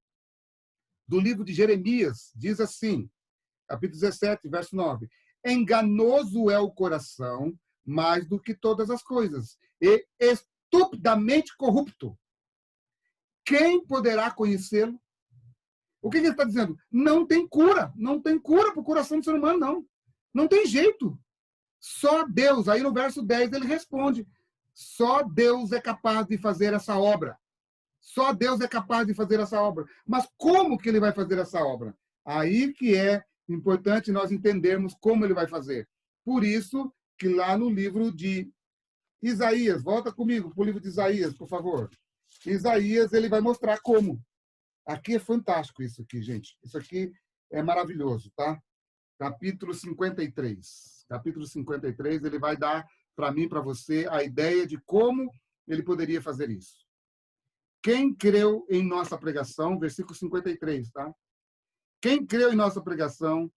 do livro de Jeremias diz assim, capítulo 17, verso 9, enganoso é o coração mais do que todas as coisas, e estupidamente corrupto. Quem poderá conhecê-lo? O que ele está dizendo? Não tem cura para o coração do ser humano, não. Não tem jeito. Só Deus. Aí no verso 10 ele responde, só Deus é capaz de fazer essa obra. Só Deus é capaz de fazer essa obra. Mas como que ele vai fazer essa obra? Aí que é importante nós entendermos como ele vai fazer. Por isso que lá no livro de Isaías, volta comigo para o livro de Isaías, por favor. Isaías, ele vai mostrar como. Aqui é fantástico isso aqui, gente. Isso aqui é maravilhoso, tá? Capítulo 53. Capítulo 53, ele vai dar para mim, para você, a ideia de como ele poderia fazer isso. Quem creu em nossa pregação, versículo 53, tá? Quem creu em nossa pregação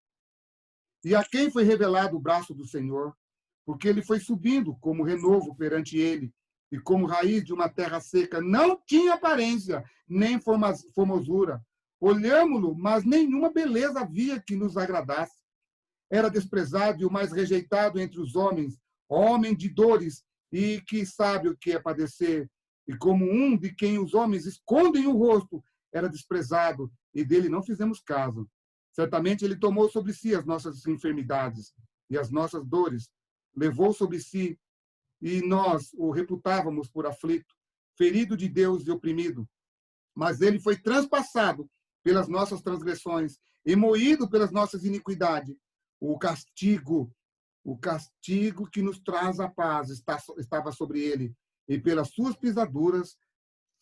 e a quem foi revelado o braço do Senhor, porque ele foi subindo como renovo perante ele e como raiz de uma terra seca, não tinha aparência, nem formosura. Olhámo-lo, mas nenhuma beleza havia que nos agradasse. Era desprezado e o mais rejeitado entre os homens, homem de dores e que sabe o que é padecer. E como um de quem os homens escondem o rosto, era desprezado e dele não fizemos caso. Certamente ele tomou sobre si as nossas enfermidades e as nossas dores, levou sobre si e nós o reputávamos por aflito, ferido de Deus e oprimido. Mas ele foi transpassado pelas nossas transgressões e moído pelas nossas iniquidades. O castigo que nos traz a paz estava sobre ele, e pelas suas pisaduras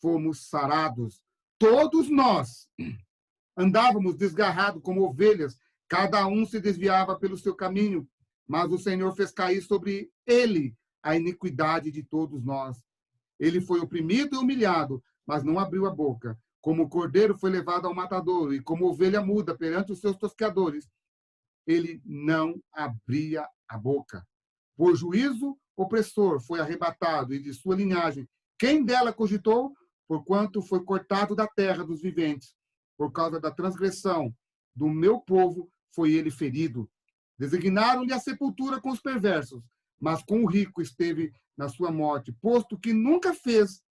fomos sarados. Todos nós andávamos desgarrados como ovelhas, cada um se desviava pelo seu caminho, mas o Senhor fez cair sobre ele a iniquidade de todos nós. Ele foi oprimido e humilhado, mas não abriu a boca. Como o cordeiro foi levado ao matadouro, e como ovelha muda perante os seus tosqueadores, ele não abria a boca. Por juízo opressor foi arrebatado, e de sua linhagem, quem dela cogitou? Porquanto foi cortado da terra dos viventes. Por causa da transgressão do meu povo, foi ele ferido. Designaram-lhe a sepultura com os perversos, mas com o rico esteve na sua morte, posto que nunca fez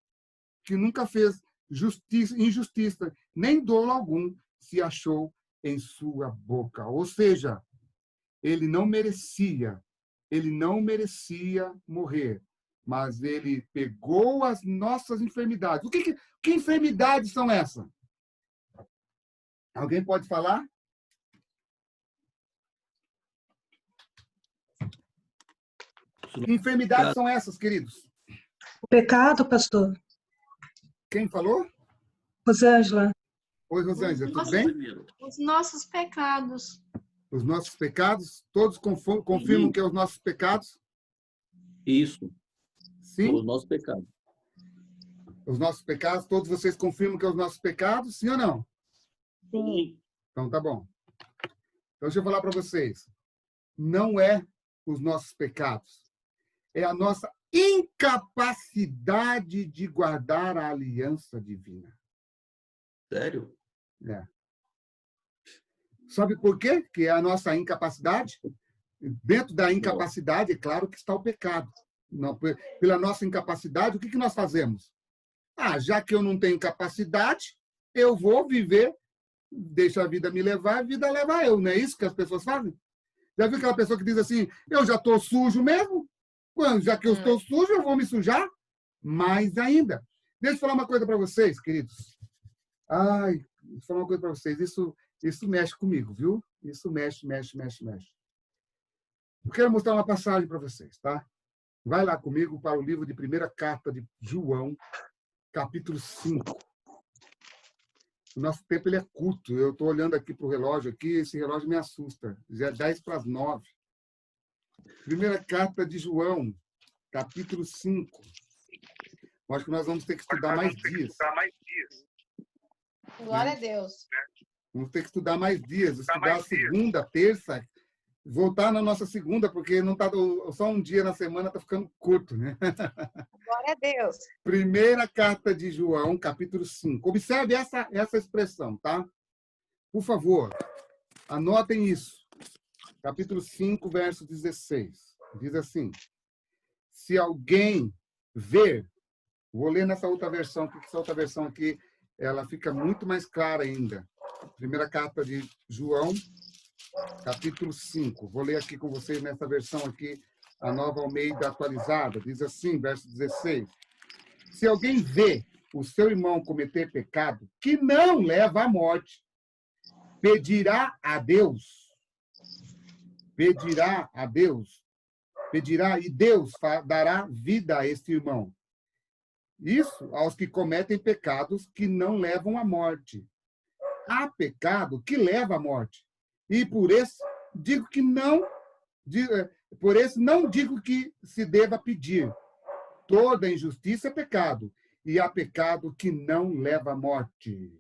injustiça, nem dolo algum se achou em sua boca. Ou seja, ele não merecia morrer, mas ele pegou as nossas enfermidades. Que enfermidades são essas? Alguém pode falar? Que enfermidades são essas, queridos? O pecado, pastor. Quem falou? Rosângela. Oi, Rosângela, tudo bem? Os nossos pecados. Os nossos pecados? Todos confirmam que é os nossos pecados? Isso. Sim? Os nossos pecados. Os nossos pecados, todos vocês confirmam que é os nossos pecados? Sim ou não? Sim. Então, tá bom. Então, deixa eu falar para vocês. Não é os nossos pecados. É a nossa incapacidade de guardar a aliança divina. Sério? É. Sabe por quê? Que é a nossa incapacidade? Dentro da incapacidade, é claro que está o pecado. Não, pela nossa incapacidade, o que nós fazemos? Já que eu não tenho capacidade, eu vou viver, deixa a vida me levar, a vida leva eu. Não é isso que as pessoas fazem? Já viu aquela pessoa que diz assim, eu já estou sujo mesmo? Já que eu estou sujo, eu vou me sujar? Mais ainda. Deixa eu falar uma coisa para vocês, queridos. Deixa eu falar uma coisa para vocês. Isso mexe comigo, viu? Isso mexe. Eu quero mostrar uma passagem para vocês, tá? Vai lá comigo para o livro de primeira carta de João, capítulo 5. O nosso tempo ele é curto. Eu estou olhando aqui para o relógio, esse relógio me assusta. Já é 10:50. Primeira carta de João, capítulo 5. Acho que nós vamos ter que estudar mais dias. Glória a Deus. Vamos ter que estudar mais dias. Estudar segunda, terça, voltar na nossa segunda, porque não tá, só um dia na semana está ficando curto, né? Glória a Deus. Primeira carta de João, capítulo 5. Observe essa expressão, tá? Por favor, anotem isso. Capítulo 5, verso 16. Diz assim, se alguém ver, vou ler nessa outra versão, porque essa outra versão aqui, ela fica muito mais clara ainda. Primeira carta de João, capítulo 5. Vou ler aqui com vocês nessa versão aqui, a Nova Almeida atualizada. Diz assim, verso 16. Se alguém vê o seu irmão cometer pecado que não leva à morte, pedirá e Deus dará vida a este irmão. Isso aos que cometem pecados que não levam à morte. há pecado que leva à morte. E por esse digo que não, por esse não digo que se deva pedir. Toda injustiça é pecado, e há pecado que não leva à morte.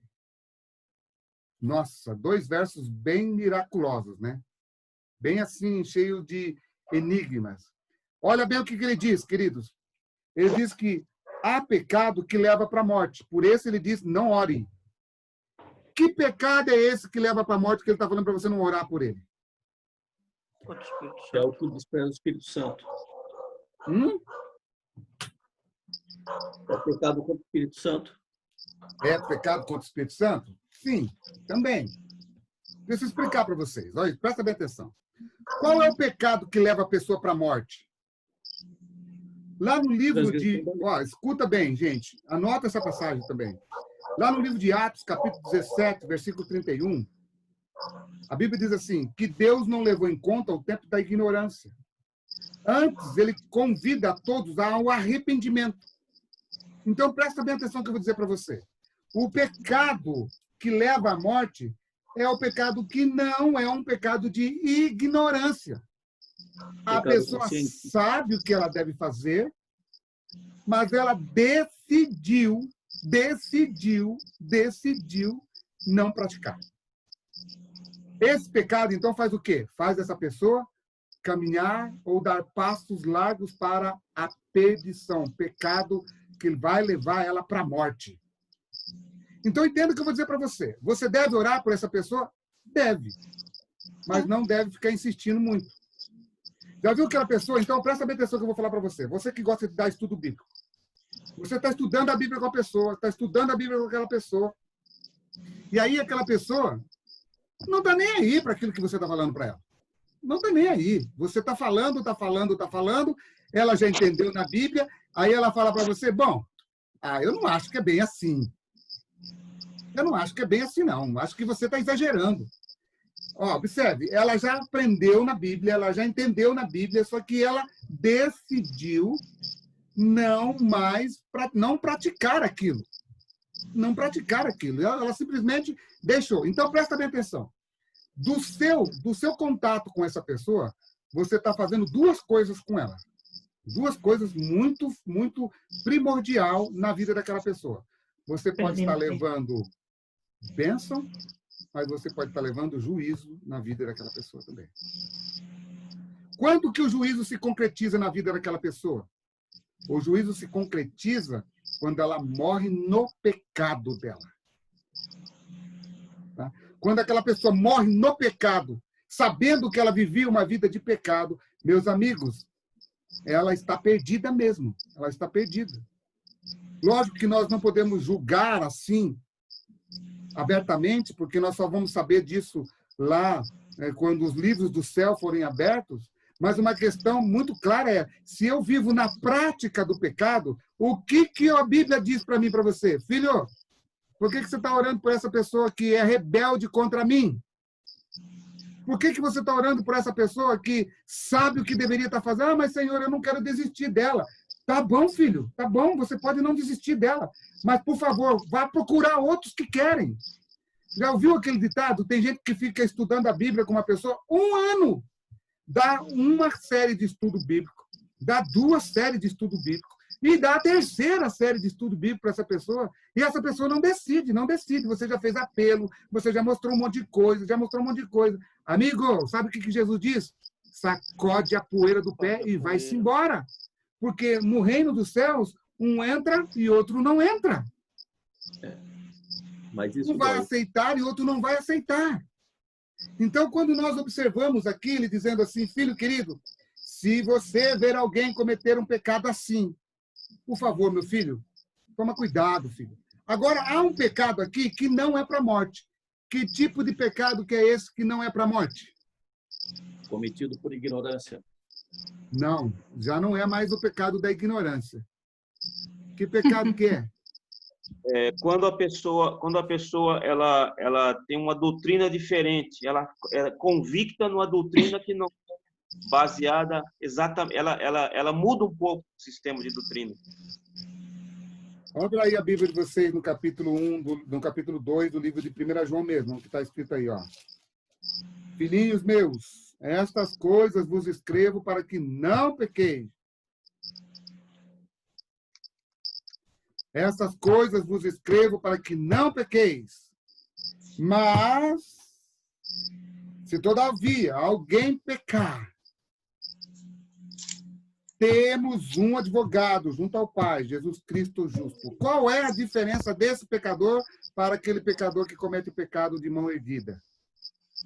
Nossa, 2 versos bem miraculosos, né? Bem assim, cheio de enigmas. Olha bem o que ele diz, queridos. Ele diz que há pecado que leva para a morte. Por isso ele diz, não ore. Que pecado é esse que leva para a morte que ele está falando para você não orar por ele? Contra o Espírito É o Santo. que despreza o Espírito Santo. É pecado contra o Espírito Santo. É pecado contra o Espírito Santo? Sim, também. Deixa eu explicar para vocês. Olha, presta bem atenção. Qual é o pecado que leva a pessoa para a morte? Lá no livro de... Ó, escuta bem, gente. Anota essa passagem também. Lá no livro de Atos, capítulo 17, versículo 31, a Bíblia diz assim, que Deus não levou em conta o tempo da ignorância. Antes, ele convida a todos ao arrependimento. Então, presta bem atenção no que eu vou dizer para você. O pecado que leva à morte é o pecado que não é um pecado de ignorância. A pessoa sabe o que ela deve fazer, mas ela decidiu não praticar. Esse pecado, então, faz o quê? Faz essa pessoa caminhar ou dar passos largos para a perdição. Pecado que vai levar ela para a morte. Então, entenda o que eu vou dizer para você. Você deve orar por essa pessoa? Deve. Mas não deve ficar insistindo muito. Já viu aquela pessoa? Então, presta bem atenção que eu vou falar para você. Você que gosta de dar estudo bíblico. Você está estudando a Bíblia com a pessoa, está estudando a Bíblia com aquela pessoa. E aí aquela pessoa não está nem aí para aquilo que você está falando para ela. Não está nem aí. Você está falando, ela já entendeu na Bíblia, aí ela fala para você, bom, eu não acho que é bem assim. Eu não acho que é bem assim, não. Acho que você está exagerando. Ó, observe, ela já aprendeu na Bíblia, ela já entendeu na Bíblia, só que ela decidiu não praticar aquilo. Não praticar aquilo. Ela simplesmente deixou. Então, presta bem atenção. Do seu contato com essa pessoa, você está fazendo 2 coisas com ela. 2 coisas muito, muito primordial na vida daquela pessoa. Você pode estar levando bênção, mas você pode estar levando juízo na vida daquela pessoa também. Quando que o juízo se concretiza na vida daquela pessoa? O juízo se concretiza quando ela morre no pecado dela. Tá? Quando aquela pessoa morre no pecado, sabendo que ela vivia uma vida de pecado, meus amigos, ela está perdida mesmo. Ela está perdida. Lógico que nós não podemos julgar assim, abertamente, porque nós só vamos saber disso lá quando os livros do céu forem abertos, mas uma questão muito clara é, se eu vivo na prática do pecado, o que a Bíblia diz para mim e para você? Filho, por que você está orando por essa pessoa que é rebelde contra mim? Por que você está orando por essa pessoa que sabe o que deveria estar fazendo? Mas, Senhor, eu não quero desistir dela. Tá bom, filho, tá bom, você pode não desistir dela, mas, por favor, vá procurar outros que querem. Já ouviu aquele ditado? Tem gente que fica estudando a Bíblia com uma pessoa 1 ano. Dá uma série de estudo bíblico, dá 2 séries de estudo bíblico, e dá a 3ª série de estudo bíblico para essa pessoa, e essa pessoa não decide. Você já fez apelo, você já mostrou um monte de coisa, Amigo, sabe o que Jesus diz? Sacode a poeira do pé e vai-se embora. Porque no reino dos céus, um entra e outro não entra. Mas isso um vai aceitar e outro não vai aceitar. Então, quando nós observamos aqui, ele dizendo assim, filho querido, se você ver alguém cometer um pecado assim, por favor, meu filho, toma cuidado, filho. Agora, há um pecado aqui que não é para a morte. Que tipo de pecado que é esse que não é para a morte? cometido por ignorância. Não, já não é mais o pecado da ignorância. Que pecado que é? Quando a pessoa ela tem uma doutrina diferente, ela é convicta numa doutrina que não é baseada exatamente, ela muda um pouco o sistema de doutrina. Abra aí a Bíblia de vocês no capítulo 1, no capítulo 2 do livro de 1 João mesmo, que está escrito aí, ó. Filhinhos meus, estas coisas vos escrevo para que não pequeis. Essas coisas vos escrevo para que não pequeis. Mas, se todavia alguém pecar, temos um advogado junto ao Pai, Jesus Cristo justo. Qual é a diferença desse pecador para aquele pecador que comete o pecado de mão erguida?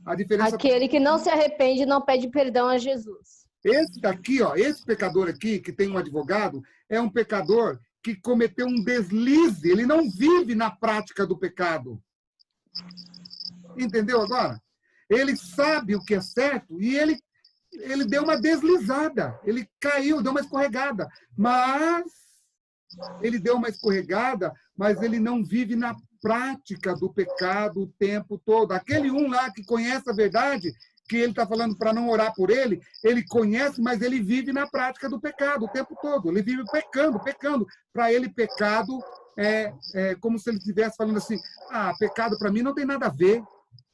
A diferença... Aquele que não se arrepende e não pede perdão a Jesus. Esse daqui, ó, esse pecador aqui, que tem um advogado, é um pecador que cometeu um deslize. Ele não vive na prática do pecado. Entendeu agora? Ele sabe o que é certo e ele deu uma deslizada. Ele caiu, deu uma escorregada. Mas ele não vive na prática do pecado o tempo todo. Aquele um lá que conhece a verdade, que ele está falando para não orar por ele, ele conhece, mas ele vive na prática do pecado o tempo todo. Ele vive pecando. Para ele, pecado é como se ele estivesse falando assim, pecado para mim não tem nada a ver.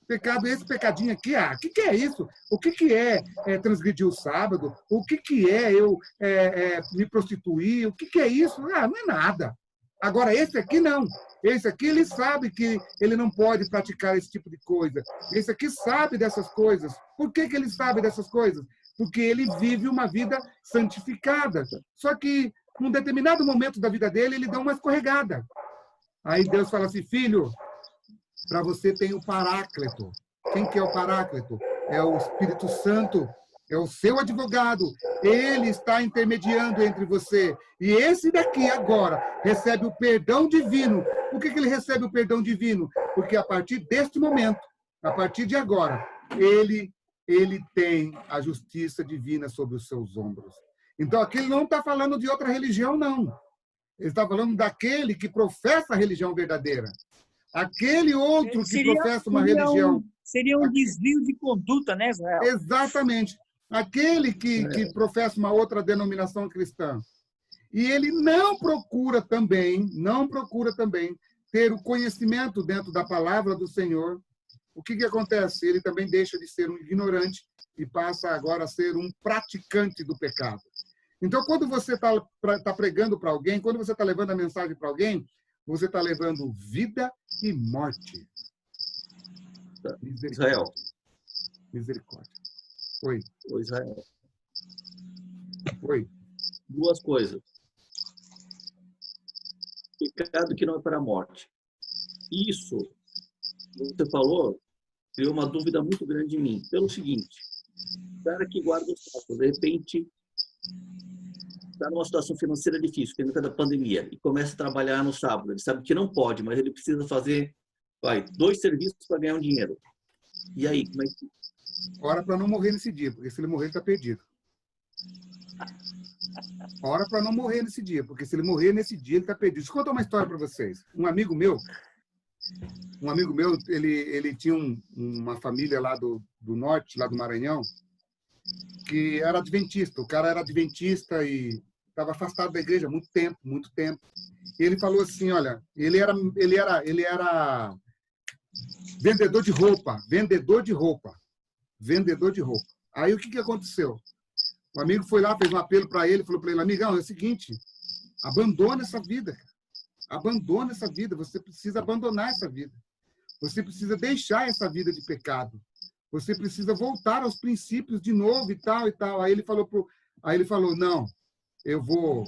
Pecado, esse pecadinho aqui, o que é isso? O que é transgredir o sábado? O que é eu me prostituir? O que é isso? Não é nada. Agora, esse aqui não. Esse aqui, ele sabe que ele não pode praticar esse tipo de coisa. Esse aqui sabe dessas coisas. Por que ele sabe dessas coisas? Porque ele vive uma vida santificada. Só que, num determinado momento da vida dele, ele deu uma escorregada. Aí Deus fala assim, filho, para você tem o Paráclito. Quem que é o Paráclito? É o Espírito Santo. É o seu advogado. Ele está intermediando entre você. E esse daqui agora recebe o perdão divino. Por que ele recebe o perdão divino? Porque a partir deste momento, a partir de agora, ele tem a justiça divina sobre os seus ombros. Então, aqui ele não está falando de outra religião, não. Ele está falando daquele que professa a religião verdadeira. Aquele outro que professa uma religião... Seria um desvio de conduta, né, Israel? Exatamente. Aquele que professa uma outra denominação cristã. E ele não procura também ter o conhecimento dentro da palavra do Senhor. O que acontece? Ele também deixa de ser um ignorante e passa agora a ser um praticante do pecado. Então, quando você está pregando para alguém, quando você está levando a mensagem para alguém, você está levando vida e morte. Israel. Misericórdia. Oi. Oi, Israel. Oi. Duas coisas. Pecado que não é para a morte. Isso, você falou, criou uma dúvida muito grande em mim. Pelo seguinte, o cara que guarda o sábado, de repente, está numa situação financeira difícil, que é da pandemia, e começa a trabalhar no sábado. Ele sabe que não pode, mas ele precisa fazer 2 serviços para ganhar um dinheiro. E aí, como é que... Ora para não morrer nesse dia, porque se ele morrer, ele está perdido. Ora para não morrer nesse dia, porque se ele morrer nesse dia, ele está perdido. Deixa eu contar uma história para vocês. Um amigo meu, ele tinha uma família lá do norte, lá do Maranhão, que era adventista. O cara era adventista e estava afastado da igreja há muito tempo. E ele falou assim, olha, ele era vendedor de roupa. Aí o que aconteceu? O amigo foi lá, fez um apelo para ele, falou para ele, amigão, é o seguinte, abandona essa vida, cara. Abandona essa vida, você precisa abandonar essa vida. Você precisa deixar essa vida de pecado. Você precisa voltar aos princípios de novo e tal. Aí ele falou, não, eu vou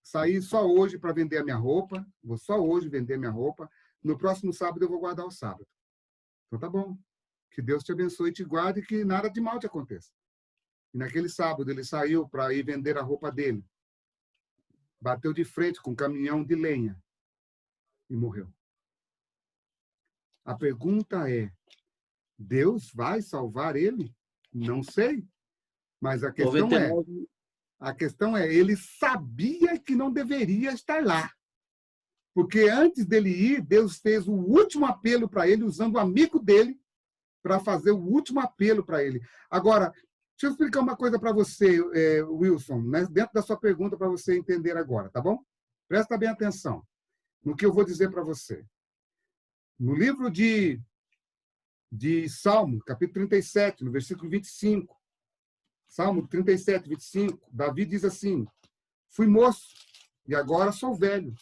sair só hoje para vender a minha roupa, vou só hoje vender minha roupa, no próximo sábado eu vou guardar o sábado. Então tá bom. Que Deus te abençoe e te guarde e que nada de mal te aconteça. E naquele sábado ele saiu para ir vender a roupa dele. Bateu de frente com um caminhão de lenha e morreu. A pergunta é, Deus vai salvar ele? Não sei. Mas a questão é, ele sabia que não deveria estar lá. Porque antes dele ir, Deus fez o último apelo para ele, usando o amigo dele, para fazer o último apelo para ele. Agora, Deixa eu explicar uma coisa para você, Wilson, né? Dentro da sua pergunta, para você entender agora, tá bom? Presta bem atenção no que eu vou dizer para você. No livro de Salmo, capítulo 37, no versículo 25, Salmo 37, 25, Davi diz assim: fui moço e agora sou velho,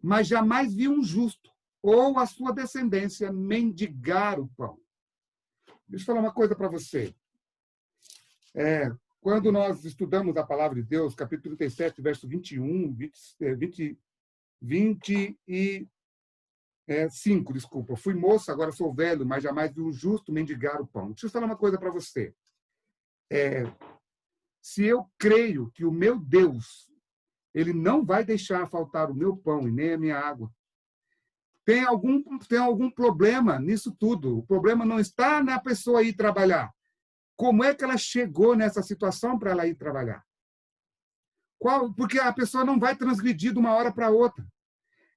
mas jamais vi um justo ou a sua descendência mendigar o pão. Deixa eu falar uma coisa para você. Quando nós estudamos a palavra de Deus, capítulo 37, verso 21, 25, desculpa. Fui moço, agora sou velho, mas jamais vi um justo mendigar o pão. Deixa eu falar uma coisa para você. Se eu creio que o meu Deus, ele não vai deixar faltar o meu pão e nem a minha água, tem algum problema nisso tudo. O problema não está na pessoa ir trabalhar. Como é que ela chegou nessa situação para ela ir trabalhar? Porque a pessoa não vai transgredir de uma hora para outra.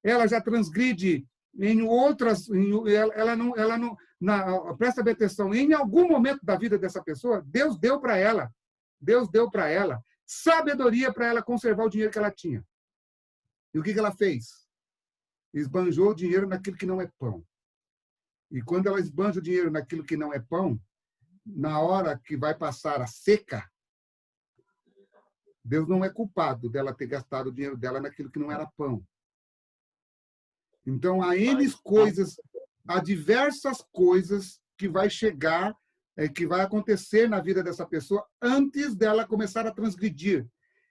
Ela já transgride em outras... presta bem atenção, em algum momento da vida dessa pessoa, Deus deu para ela sabedoria para ela conservar o dinheiro que ela tinha. E o que ela fez? Esbanjou o dinheiro naquilo que não é pão. E quando ela esbanja o dinheiro naquilo que não é pão, na hora que vai passar a seca, Deus não é culpado dela ter gastado o dinheiro dela naquilo que não era pão. Então, há diversas coisas que vai chegar, que vai acontecer na vida dessa pessoa antes dela começar a transgredir.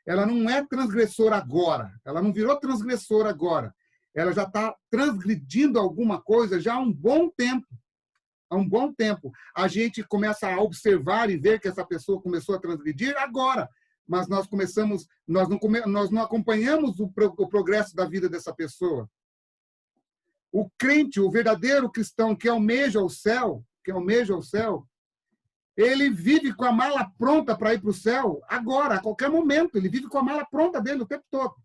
Ela não é transgressora agora. Ela não virou transgressora agora. Ela já está transgredindo alguma coisa já há um bom tempo. Há um bom tempo. A gente começa a observar e ver que essa pessoa começou a transgredir agora. Mas nós não acompanhamos o progresso da vida dessa pessoa. O crente, o verdadeiro cristão que almeja o céu, ele vive com a mala pronta para ir para o céu agora, a qualquer momento. Ele vive com a mala pronta dele o tempo todo.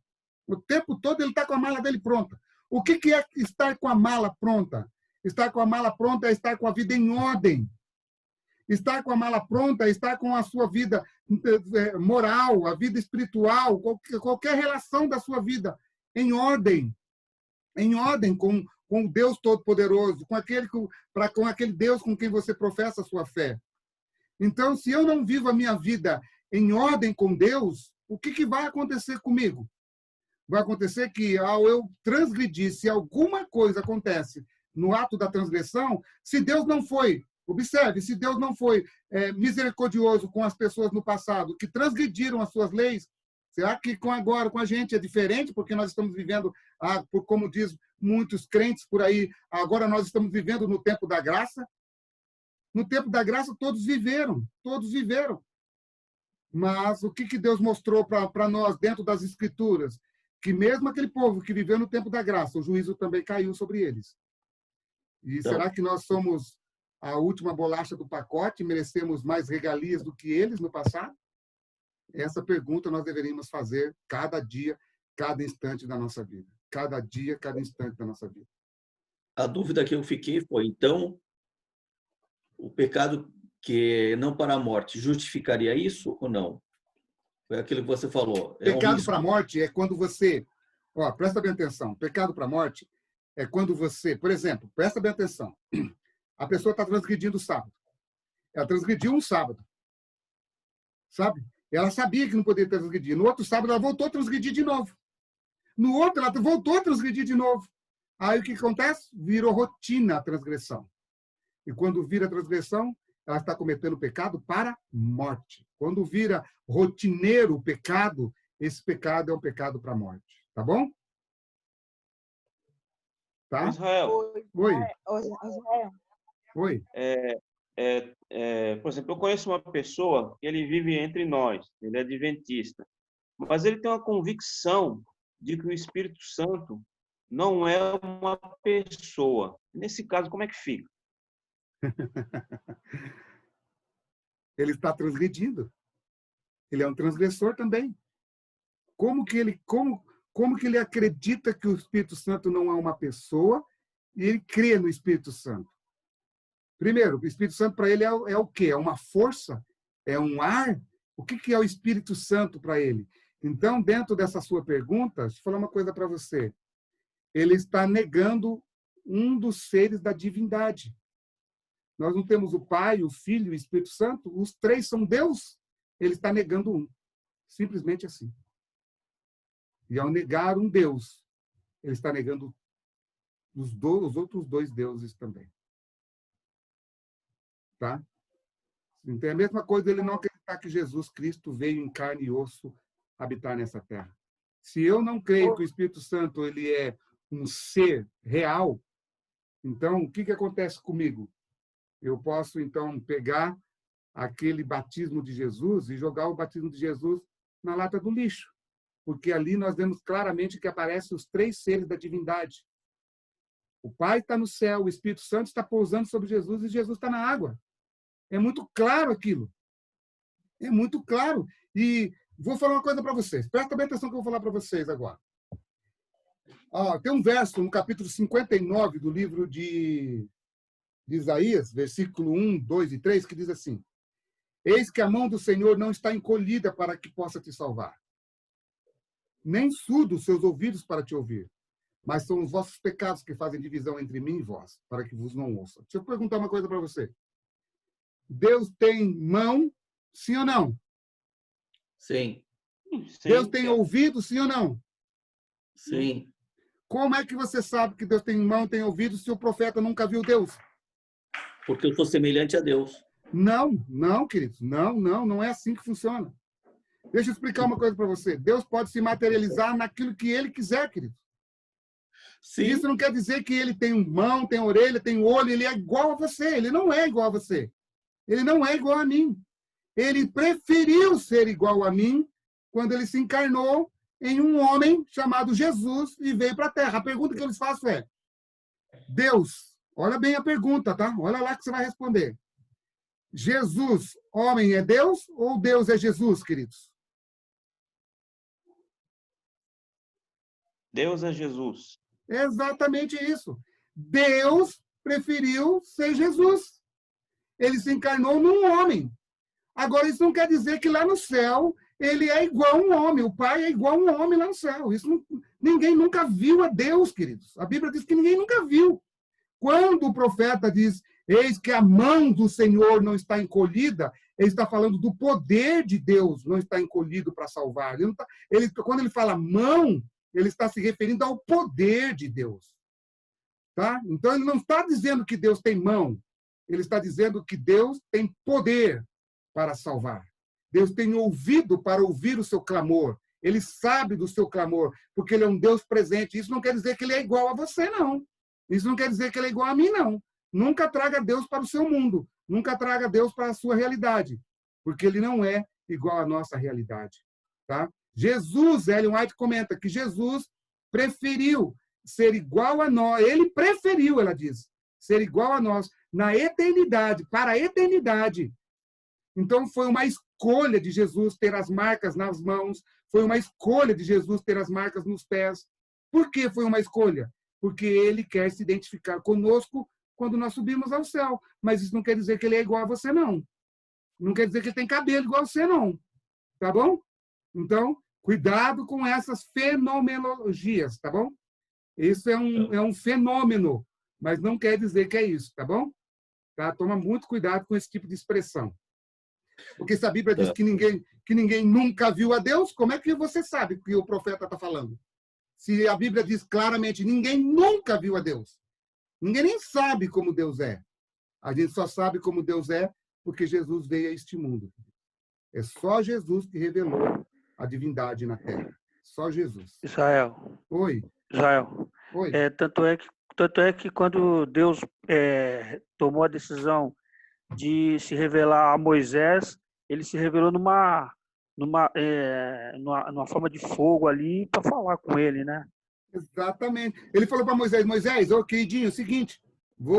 O tempo todo ele está com a mala dele pronta. O que é estar com a mala pronta? Estar com a mala pronta é estar com a vida em ordem. Estar com a mala pronta é estar com a sua vida moral, a vida espiritual, qualquer relação da sua vida em ordem. Em ordem com o Deus Todo-Poderoso, com aquele Deus com quem você professa a sua fé. Então, se eu não vivo a minha vida em ordem com Deus, o que vai acontecer comigo? Vai acontecer que, ao eu transgredir, se alguma coisa acontece no ato da transgressão, se Deus não foi, observe, se Deus não foi misericordioso com as pessoas no passado que transgrediram as suas leis, será que agora com a gente é diferente? Porque nós estamos vivendo, como diz muitos crentes por aí, agora nós estamos vivendo no tempo da graça. No tempo da graça todos viveram. Mas o que Deus mostrou para nós dentro das Escrituras? Que mesmo aquele povo que viveu no tempo da graça, o juízo também caiu sobre eles. E será que nós somos a última bolacha do pacote e merecemos mais regalias do que eles no passado? Essa pergunta nós deveríamos fazer cada dia, cada instante da nossa vida. Cada dia, cada instante da nossa vida. A dúvida que eu fiquei foi, então, o pecado que não para a morte justificaria isso ou não? Foi aquilo que você falou. Pecado para a morte é quando você... presta bem atenção. Pecado para a morte é quando você... Por exemplo, presta bem atenção. A pessoa está transgredindo o sábado. Ela transgrediu um sábado. Sabe? Ela sabia que não poderia transgredir. No outro sábado, ela voltou a transgredir de novo. No outro, ela voltou a transgredir de novo. Aí o que acontece? Virou rotina a transgressão. E quando vira transgressão, ela está cometendo pecado para morte. Quando vira rotineiro o pecado, esse pecado é um pecado para a morte. Tá bom? Tá? Israel. Oi. Israel. Oi. Por exemplo, eu conheço uma pessoa que ele vive entre nós, ele é adventista, mas ele tem uma convicção de que o Espírito Santo não é uma pessoa. Nesse caso, como é que fica? Ele está transgredindo. Ele é um transgressor também. Como que ele acredita que o Espírito Santo não é uma pessoa e ele crê no Espírito Santo? Primeiro, o Espírito Santo para ele é o quê? É uma força? É um ar? O que é o Espírito Santo para ele? Então, dentro dessa sua pergunta, deixa eu falar uma coisa para você. Ele está negando um dos seres da divindade. Nós não temos o Pai, o Filho e o Espírito Santo? Os três são Deus. Ele está negando um. Simplesmente assim. E ao negar um Deus, ele está negando os outros dois deuses também. Tá? Então é a mesma coisa ele não acreditar que Jesus Cristo veio em carne e osso habitar nessa terra. Se eu não creio que o Espírito Santo ele é um ser real, então o que acontece comigo? Eu posso, então, pegar aquele batismo de Jesus e jogar o batismo de Jesus na lata do lixo. Porque ali nós vemos claramente que aparecem os três seres da divindade. O Pai está no céu, o Espírito Santo está pousando sobre Jesus e Jesus está na água. É muito claro aquilo. É muito claro. E vou falar uma coisa para vocês. Presta bem atenção que eu vou falar para vocês agora. Tem um verso no capítulo 59 do livro de Isaías, versículo 1, 2 e 3, que diz assim: Eis que a mão do Senhor não está encolhida para que possa te salvar, nem surdos seus ouvidos para te ouvir, mas são os vossos pecados que fazem divisão entre mim e vós, para que vos não ouça. Deixa eu perguntar uma coisa para você. Deus tem mão, sim ou não? Sim. Deus tem ouvido, sim ou não? Sim. Como é que você sabe que Deus tem mão, tem ouvido, se o profeta nunca viu Deus? Porque eu sou semelhante a Deus. Não, queridos. Não é assim que funciona. Deixa eu explicar uma coisa para você. Deus pode se materializar naquilo que ele quiser, querido. Sim. Isso não quer dizer que ele tem mão, tem orelha, tem olho, ele é igual a você. Ele não é igual a você. Ele não é igual a mim. Ele preferiu ser igual a mim quando ele se encarnou em um homem chamado Jesus e veio para a Terra. A pergunta que eu lhes faço é: Deus, olha bem a pergunta, tá? Olha lá que você vai responder. Jesus, homem, é Deus ou Deus é Jesus, queridos? Deus é Jesus. É exatamente isso. Deus preferiu ser Jesus. Ele se encarnou num homem. Agora, isso não quer dizer que lá no céu ele é igual a um homem. O Pai é igual a um homem lá no céu. Ninguém nunca viu a Deus, queridos. A Bíblia diz que ninguém nunca viu. Quando o profeta diz, eis que a mão do Senhor não está encolhida, ele está falando do poder de Deus não está encolhido para salvar. Quando ele fala mão, ele está se referindo ao poder de Deus. Tá? Então, ele não está dizendo que Deus tem mão. Ele está dizendo que Deus tem poder para salvar. Deus tem ouvido para ouvir o seu clamor. Ele sabe do seu clamor, porque ele é um Deus presente. Isso não quer dizer que ele é igual a você, não. Isso não quer dizer que ele é igual a mim, não. Nunca traga Deus para o seu mundo. Nunca traga Deus para a sua realidade, porque ele não é igual à nossa realidade. Tá? Jesus, Ellen White comenta que Jesus preferiu ser igual a nós. Ele preferiu, ela diz, ser igual a nós na eternidade, para a eternidade. Então, foi uma escolha de Jesus ter as marcas nas mãos, foi uma escolha de Jesus ter as marcas nos pés. Por que foi uma escolha? Porque ele quer se identificar conosco quando nós subimos ao céu. Mas isso não quer dizer que ele é igual a você, não. Não quer dizer que ele tem cabelo igual a você, não. Tá bom? Então, cuidado com essas fenomenologias, tá bom? Isso é um fenômeno, mas não quer dizer que é isso, tá bom? Tá? Toma muito cuidado com esse tipo de expressão. Porque se a Bíblia diz que ninguém nunca viu a Deus, como é que você sabe o que o profeta está falando? Se a Bíblia diz claramente, ninguém nunca viu a Deus. Ninguém nem sabe como Deus é. A gente só sabe como Deus é porque Jesus veio a este mundo. É só Jesus que revelou a divindade na Terra. Só Jesus. Israel. Oi. Israel. Oi. Tanto é que quando Deus tomou a decisão de se revelar a Moisés, ele se revelou numa forma de fogo ali para falar com ele, né? Exatamente. Ele falou para Moisés, ô queridinho, é o seguinte,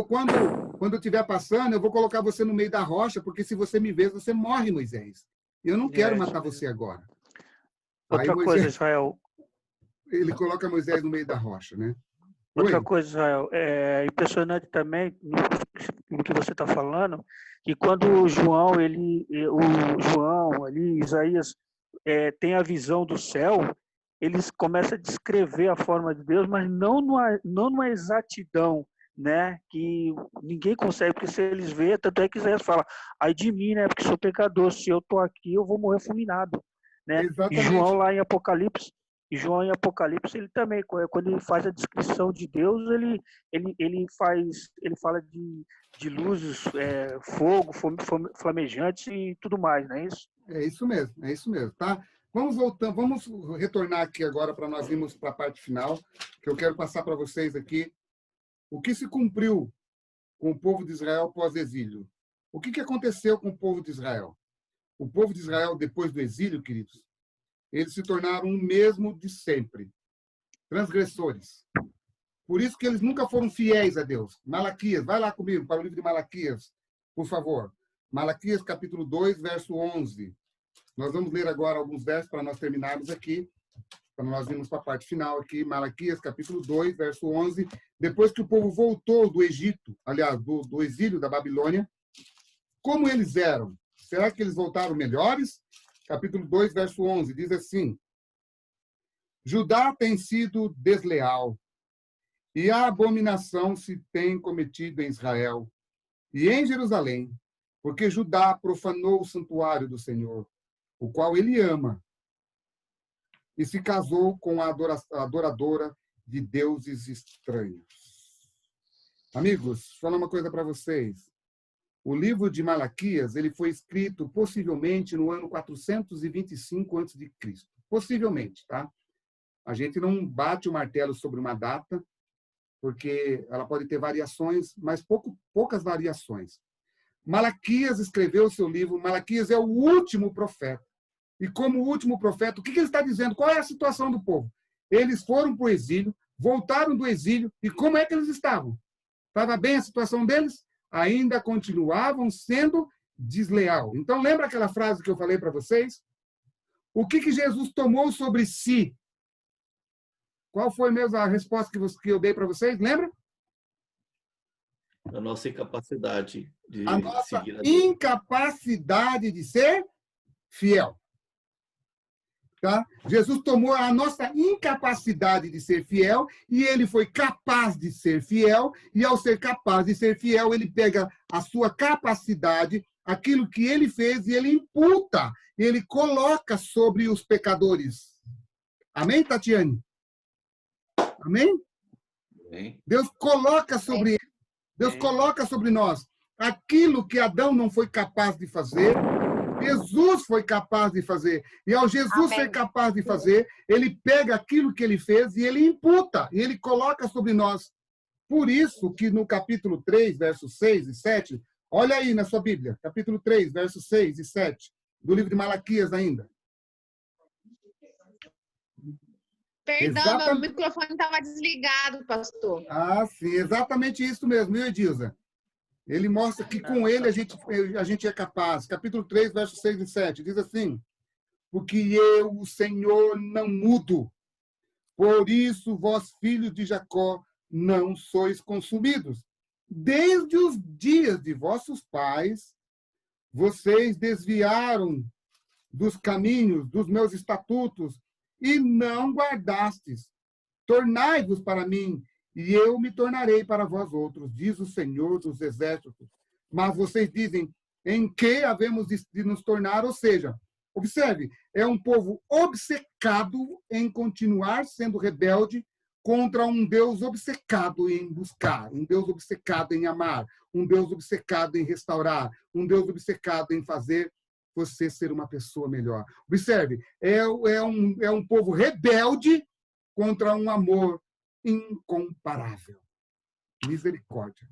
quando eu estiver passando, eu vou colocar você no meio da rocha, porque se você me ver, você morre, Moisés. Eu não quero matar você agora. Outra coisa, Israel. Ele coloca Moisés no meio da rocha, né? Outra Oi. coisa, Israel, é impressionante também no que você está falando, que quando o João ali, Isaías, tem a visão do céu, eles começam a descrever a forma de Deus, mas não numa exatidão, né? Que ninguém consegue, porque se eles verem, tanto é que Isaías fala, ai de mim, né? Porque sou pecador, se eu estou aqui, eu vou morrer fulminado, né? E Exatamente. João em Apocalipse, ele também, quando ele faz a descrição de Deus, ele fala de luzes, fogo, flamejantes e tudo mais, não é isso? É isso mesmo, tá? Vamos voltar, vamos retornar aqui agora para nós irmos para a parte final, que eu quero passar para vocês aqui o que se cumpriu com o povo de Israel pós-exílio. O que aconteceu com o povo de Israel? O povo de Israel, depois do exílio, queridos, eles se tornaram o mesmo de sempre, transgressores. Por isso que eles nunca foram fiéis a Deus. Malaquias, vai lá comigo para o livro de Malaquias, por favor. Malaquias, capítulo 2, verso 11. Nós vamos ler agora alguns versos para nós terminarmos aqui, para nós irmos para a parte final aqui. Malaquias, capítulo 2, verso 11. Depois que o povo voltou do Egito, aliás, do exílio da Babilônia, como eles eram? Será que eles voltaram melhores? Capítulo 2, verso 11, diz assim: Judá tem sido desleal, e a abominação se tem cometido em Israel e em Jerusalém, porque Judá profanou o santuário do Senhor, o qual ele ama, e se casou com a adoradora de deuses estranhos. Amigos, vou falar uma coisa para vocês. O livro de Malaquias, ele foi escrito possivelmente no ano 425 a.C. Possivelmente, tá? A gente não bate o martelo sobre uma data, porque ela pode ter variações, mas poucas variações. Malaquias escreveu o seu livro. Malaquias é o último profeta. E como último profeta, o que ele está dizendo? Qual é a situação do povo? Eles foram para o exílio, voltaram do exílio, e como é que eles estavam? Estava bem a situação deles? Ainda continuavam sendo desleal. Então, lembra aquela frase que eu falei para vocês? O que Jesus tomou sobre si? Qual foi mesmo a resposta que eu dei para vocês? Lembra? A nossa incapacidade de A nossa seguir a Deus. incapacidade de ser fiel. Tá? Jesus tomou a nossa incapacidade de ser fiel e ele foi capaz de ser fiel, e ao ser capaz de ser fiel, ele pega a sua capacidade, aquilo que ele fez, e ele imputa, ele coloca sobre os pecadores. Amém, Tatiane? Amém? Amém. Deus coloca sobre ele, Deus coloca sobre nós aquilo que Adão não foi capaz de fazer, Jesus foi capaz de fazer. E ao Jesus ser capaz de fazer, ele pega aquilo que ele fez e ele imputa, e ele coloca sobre nós. Por isso que no capítulo 3, versos 6 e 7, olha aí na sua Bíblia, capítulo 3, versos 6 e 7, do livro de Malaquias ainda. Perdão, meu microfone estava desligado, pastor. Ah, sim, exatamente isso mesmo, viu, Edilza? Ele mostra que com ele a gente é capaz. Capítulo 3, versos 6 e 7, diz assim: porque eu, o Senhor, não mudo. Por isso, vós, filhos de Jacó, não sois consumidos. Desde os dias de vossos pais, vocês desviaram dos caminhos, dos meus estatutos, e não guardastes. Tornai-vos para mim, e eu me tornarei para vós outros, diz o Senhor dos Exércitos. Mas vocês dizem, em que havemos de nos tornar? Ou seja, observe, é um povo obcecado em continuar sendo rebelde contra um Deus obcecado em buscar, um Deus obcecado em amar, um Deus obcecado em restaurar, um Deus obcecado em fazer você ser uma pessoa melhor. Observe, é um povo rebelde contra um amor incomparável. Misericórdia.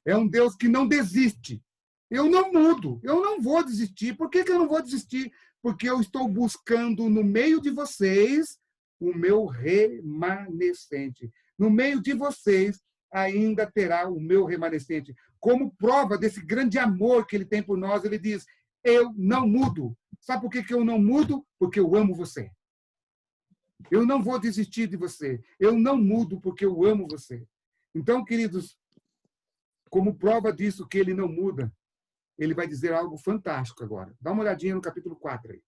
É um Deus que não desiste. Eu não mudo, eu não vou desistir. Por que eu não vou desistir? Porque eu estou buscando no meio de vocês o meu remanescente. No meio de vocês ainda terá o meu remanescente. Como prova desse grande amor que ele tem por nós, ele diz, eu não mudo. Sabe por que eu não mudo? Porque eu amo você. Eu não vou desistir de você. Eu não mudo porque eu amo você. Então, queridos, como prova disso que ele não muda, ele vai dizer algo fantástico agora. Dá uma olhadinha no capítulo 4 aí.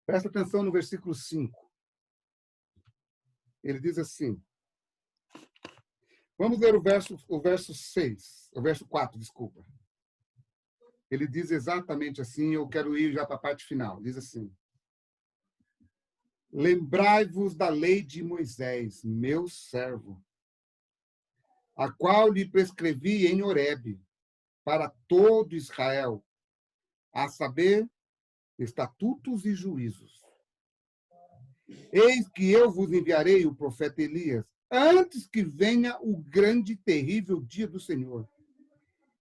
Presta atenção no versículo 5. Ele diz assim. Vamos ler o verso 6. O verso 4, desculpa. Ele diz exatamente assim, eu quero ir já para a parte final. Diz assim. Lembrai-vos da lei de Moisés, meu servo, a qual lhe prescrevi em Horebe, para todo Israel, a saber, estatutos e juízos. Eis que eu vos enviarei o profeta Elias, antes que venha o grande e terrível dia do Senhor.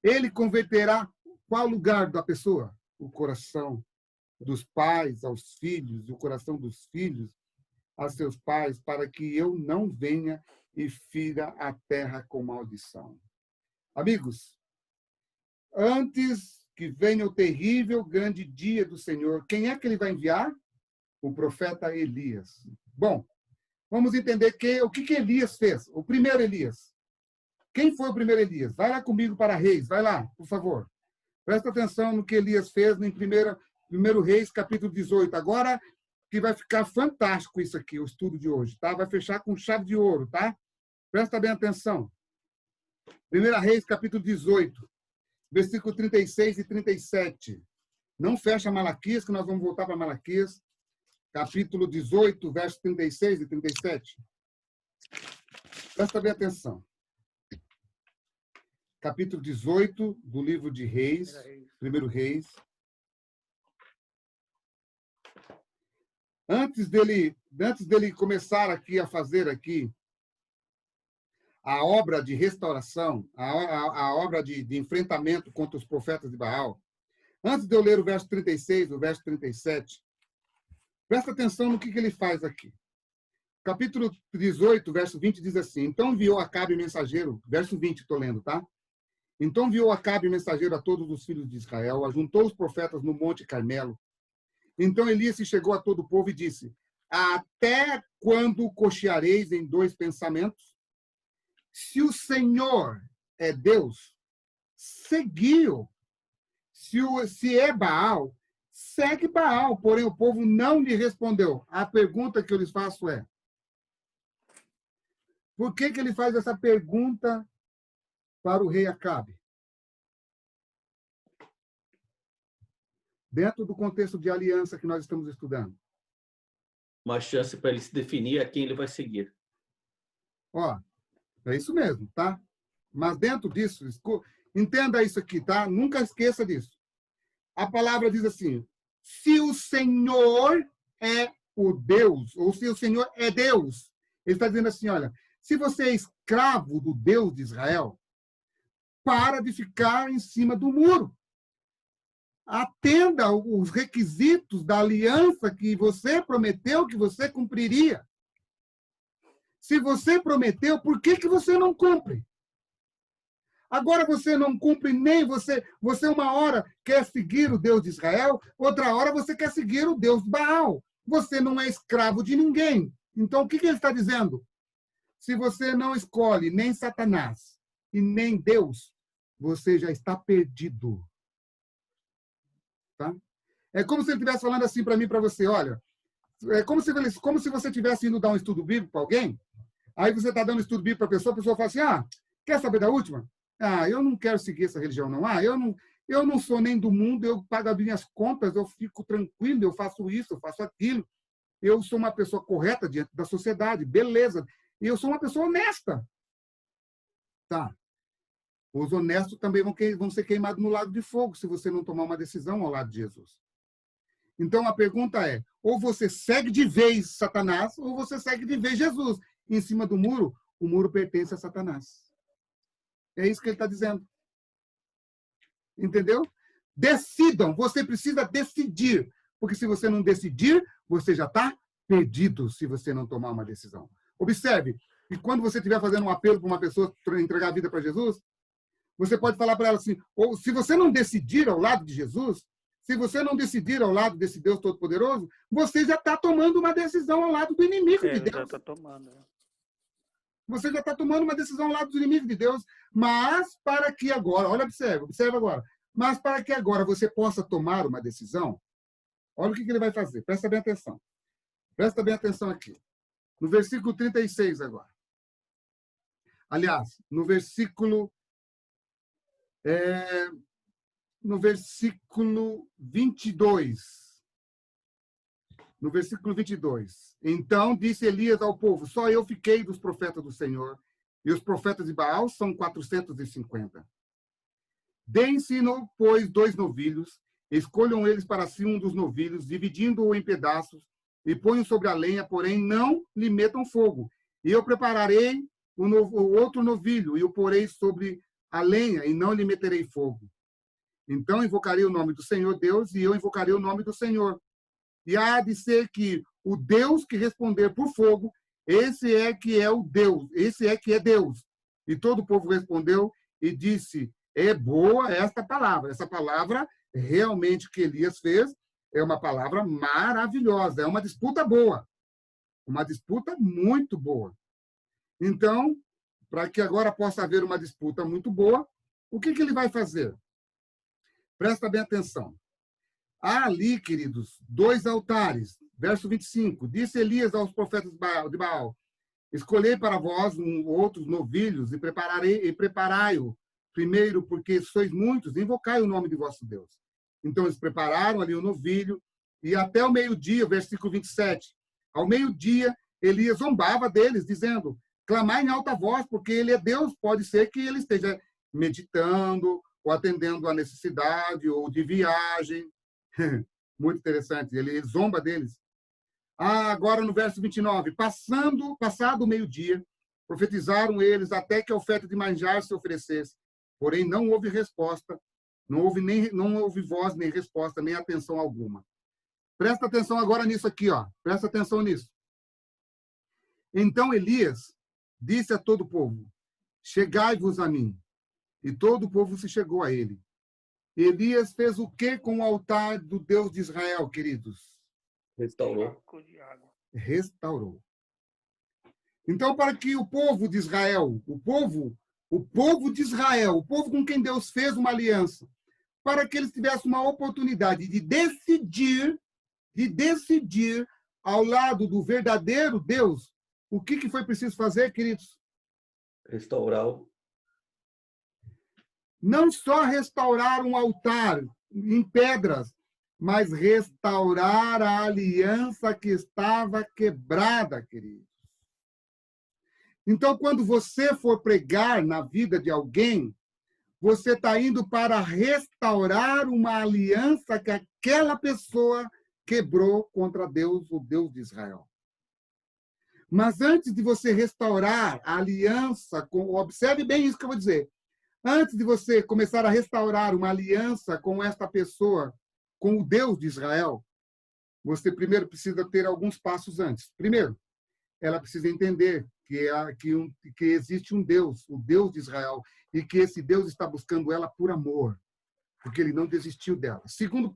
Ele converterá qual lugar da pessoa? O coração dos pais aos filhos, e o coração dos filhos a seus pais, para que eu não venha e fira a terra com maldição. Amigos, antes que venha o terrível grande dia do Senhor, quem é que ele vai enviar? O profeta Elias. Bom, vamos entender o que Elias fez. O primeiro Elias. Quem foi o primeiro Elias? Vai lá comigo para Reis. Vai lá, por favor. Presta atenção no que Elias fez em 1 Reis, capítulo 18. Agora que vai ficar fantástico isso aqui, o estudo de hoje, tá? Vai fechar com chave de ouro, tá? Presta bem atenção. 1 Reis, capítulo 18, versículo 36 e 37. Não fecha Malaquias, que nós vamos voltar para Malaquias. Capítulo 18, verso 36 e 37. Presta bem atenção. Capítulo 18 do livro de Reis, 1 Reis. Antes dele começar aqui a fazer aqui a obra de restauração, a obra de enfrentamento contra os profetas de Baal, antes de eu ler o verso 36, o verso 37, presta atenção no que ele faz aqui. Capítulo 18, verso 20 diz assim, então enviou Acabe mensageiro, verso 20 estou lendo, tá? Então enviou Acabe mensageiro a todos os filhos de Israel, ajuntou os profetas no Monte Carmelo. Então Elias se chegou a todo o povo e disse, até quando cocheareis em dois pensamentos? Se o Senhor é Deus, segui-o. Se é Baal, segue Baal. Porém, o povo não lhe respondeu. A pergunta que eu lhes faço é, por que ele faz essa pergunta para o rei Acabe? Dentro do contexto de aliança que nós estamos estudando. Uma chance para ele se definir a quem ele vai seguir. Ó, é isso mesmo, tá? Mas dentro disso, entenda isso aqui, tá? Nunca esqueça disso. A palavra diz assim, se o Senhor é o Deus, ou se o Senhor é Deus, ele está dizendo assim, olha, se você é escravo do Deus de Israel, para de ficar em cima do muro. Atenda os requisitos da aliança que você prometeu que você cumpriria. Se você prometeu, por que você não cumpre? Agora você não cumpre nem você uma hora quer seguir o Deus de Israel, outra hora você quer seguir o Deus de Baal. Você não é escravo de ninguém. Então, o que ele está dizendo? Se você não escolhe nem Satanás e nem Deus, você já está perdido. Tá? É como se ele estivesse falando assim para mim e para você, olha, é como se você estivesse indo dar um estudo bíblico para alguém, aí você está dando estudo bíblico para a pessoa fala assim, quer saber da última? Eu não quero seguir essa religião, não. Eu não sou nem do mundo, eu pago as minhas contas, eu fico tranquilo, eu faço isso, eu faço aquilo. Eu sou uma pessoa correta diante da sociedade, beleza. E eu sou uma pessoa honesta. Tá. Os honestos também vão ser queimados no lago de fogo se você não tomar uma decisão ao lado de Jesus. Então, a pergunta é, ou você segue de vez Satanás, ou você segue de vez Jesus. Em cima do muro, o muro pertence a Satanás. É isso que ele está dizendo. Entendeu? Decidam. Você precisa decidir. Porque se você não decidir, você já está perdido se você não tomar uma decisão. Observe, que quando você estiver fazendo um apelo para uma pessoa entregar a vida para Jesus, você pode falar para ela assim, ou se você não decidir ao lado de Jesus, se você não decidir ao lado desse Deus Todo-Poderoso, você já está tomando uma decisão ao lado do inimigo de Deus. Já está tomando. Você já está tomando uma decisão ao lado do inimigo de Deus. Mas para que agora, olha, observa agora. Mas para que agora você possa tomar uma decisão, olha o que ele vai fazer. Presta bem atenção. Presta bem atenção aqui. No versículo 36 agora. Aliás, no versículo 22. No versículo 22. Então disse Elias ao povo: só eu fiquei dos profetas do Senhor, e os profetas de Baal são 450. Deem-se-no, pois, 2 novilhos, escolham eles para si um dos novilhos, dividindo-o em pedaços, e ponham sobre a lenha, porém não lhe metam fogo. E eu prepararei o outro novilho, e o porei sobre a lenha, e não lhe meterei fogo. Então invocarei o nome do Senhor Deus, e eu invocarei o nome do Senhor. E há de ser que o Deus que responder por fogo, esse é que é o Deus, esse é que é Deus. E todo o povo respondeu e disse: é boa esta palavra. Essa palavra realmente que Elias fez é uma palavra maravilhosa, é uma disputa boa, uma disputa muito boa. Então, para que agora possa haver uma disputa muito boa, o que ele vai fazer? Presta bem atenção. Há ali, queridos, 2 altares. Verso 25. Disse Elias aos profetas de Baal: escolhei para vós outros novilhos e preparai-o primeiro, porque sois muitos, invocai o nome de vosso Deus. Então eles prepararam ali o novilho, e até o meio-dia, versículo 27, ao meio-dia, Elias zombava deles, dizendo: clamai em alta voz, porque ele é Deus. Pode ser que ele esteja meditando, ou atendendo a necessidade, ou de viagem. Muito interessante, ele zomba deles. Agora no verso 29, passado o meio-dia, profetizaram eles até que a oferta de manjar se oferecesse. Porém, não houve resposta, não houve voz, nem resposta, nem atenção alguma. Presta atenção agora nisso aqui, ó. Presta atenção nisso. Então Elias disse a todo o povo: chegai-vos a mim. E todo o povo se chegou a ele. Elias fez o que com o altar do Deus de Israel, queridos? Restaurou. Restaurou. Então, para que o povo de Israel, o povo de Israel, o povo com quem Deus fez uma aliança, para que eles tivessem uma oportunidade de decidir ao lado do verdadeiro Deus, o que foi preciso fazer, queridos? Restaurar. Não só restaurar um altar em pedras, mas restaurar a aliança que estava quebrada, queridos. Então, quando você for pregar na vida de alguém, você está indo para restaurar uma aliança que aquela pessoa quebrou contra Deus, o Deus de Israel. Mas antes de você restaurar a aliança, observe bem isso que eu vou dizer. Antes de você começar a restaurar uma aliança com esta pessoa, com o Deus de Israel, você primeiro precisa ter alguns passos antes. Primeiro, ela precisa entender que existe um Deus, o Deus de Israel, e que esse Deus está buscando ela por amor, porque ele não desistiu dela. O segundo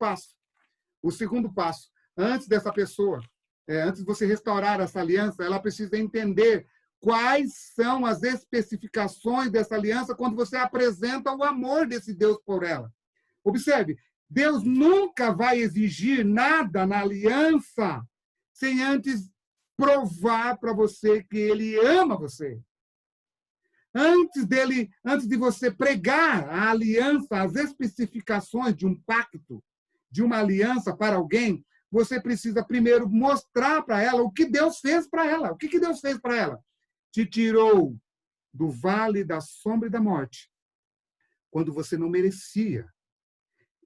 passo, antes dessa pessoa, antes de você restaurar essa aliança, ela precisa entender quais são as especificações dessa aliança quando você apresenta o amor desse Deus por ela. Observe, Deus nunca vai exigir nada na aliança sem antes provar para você que ele ama você. Antes de você pregar a aliança, as especificações de um pacto, de uma aliança para alguém, você precisa primeiro mostrar para ela o que Deus fez para ela. O que Deus fez para ela? Te tirou do vale da sombra e da morte, quando você não merecia.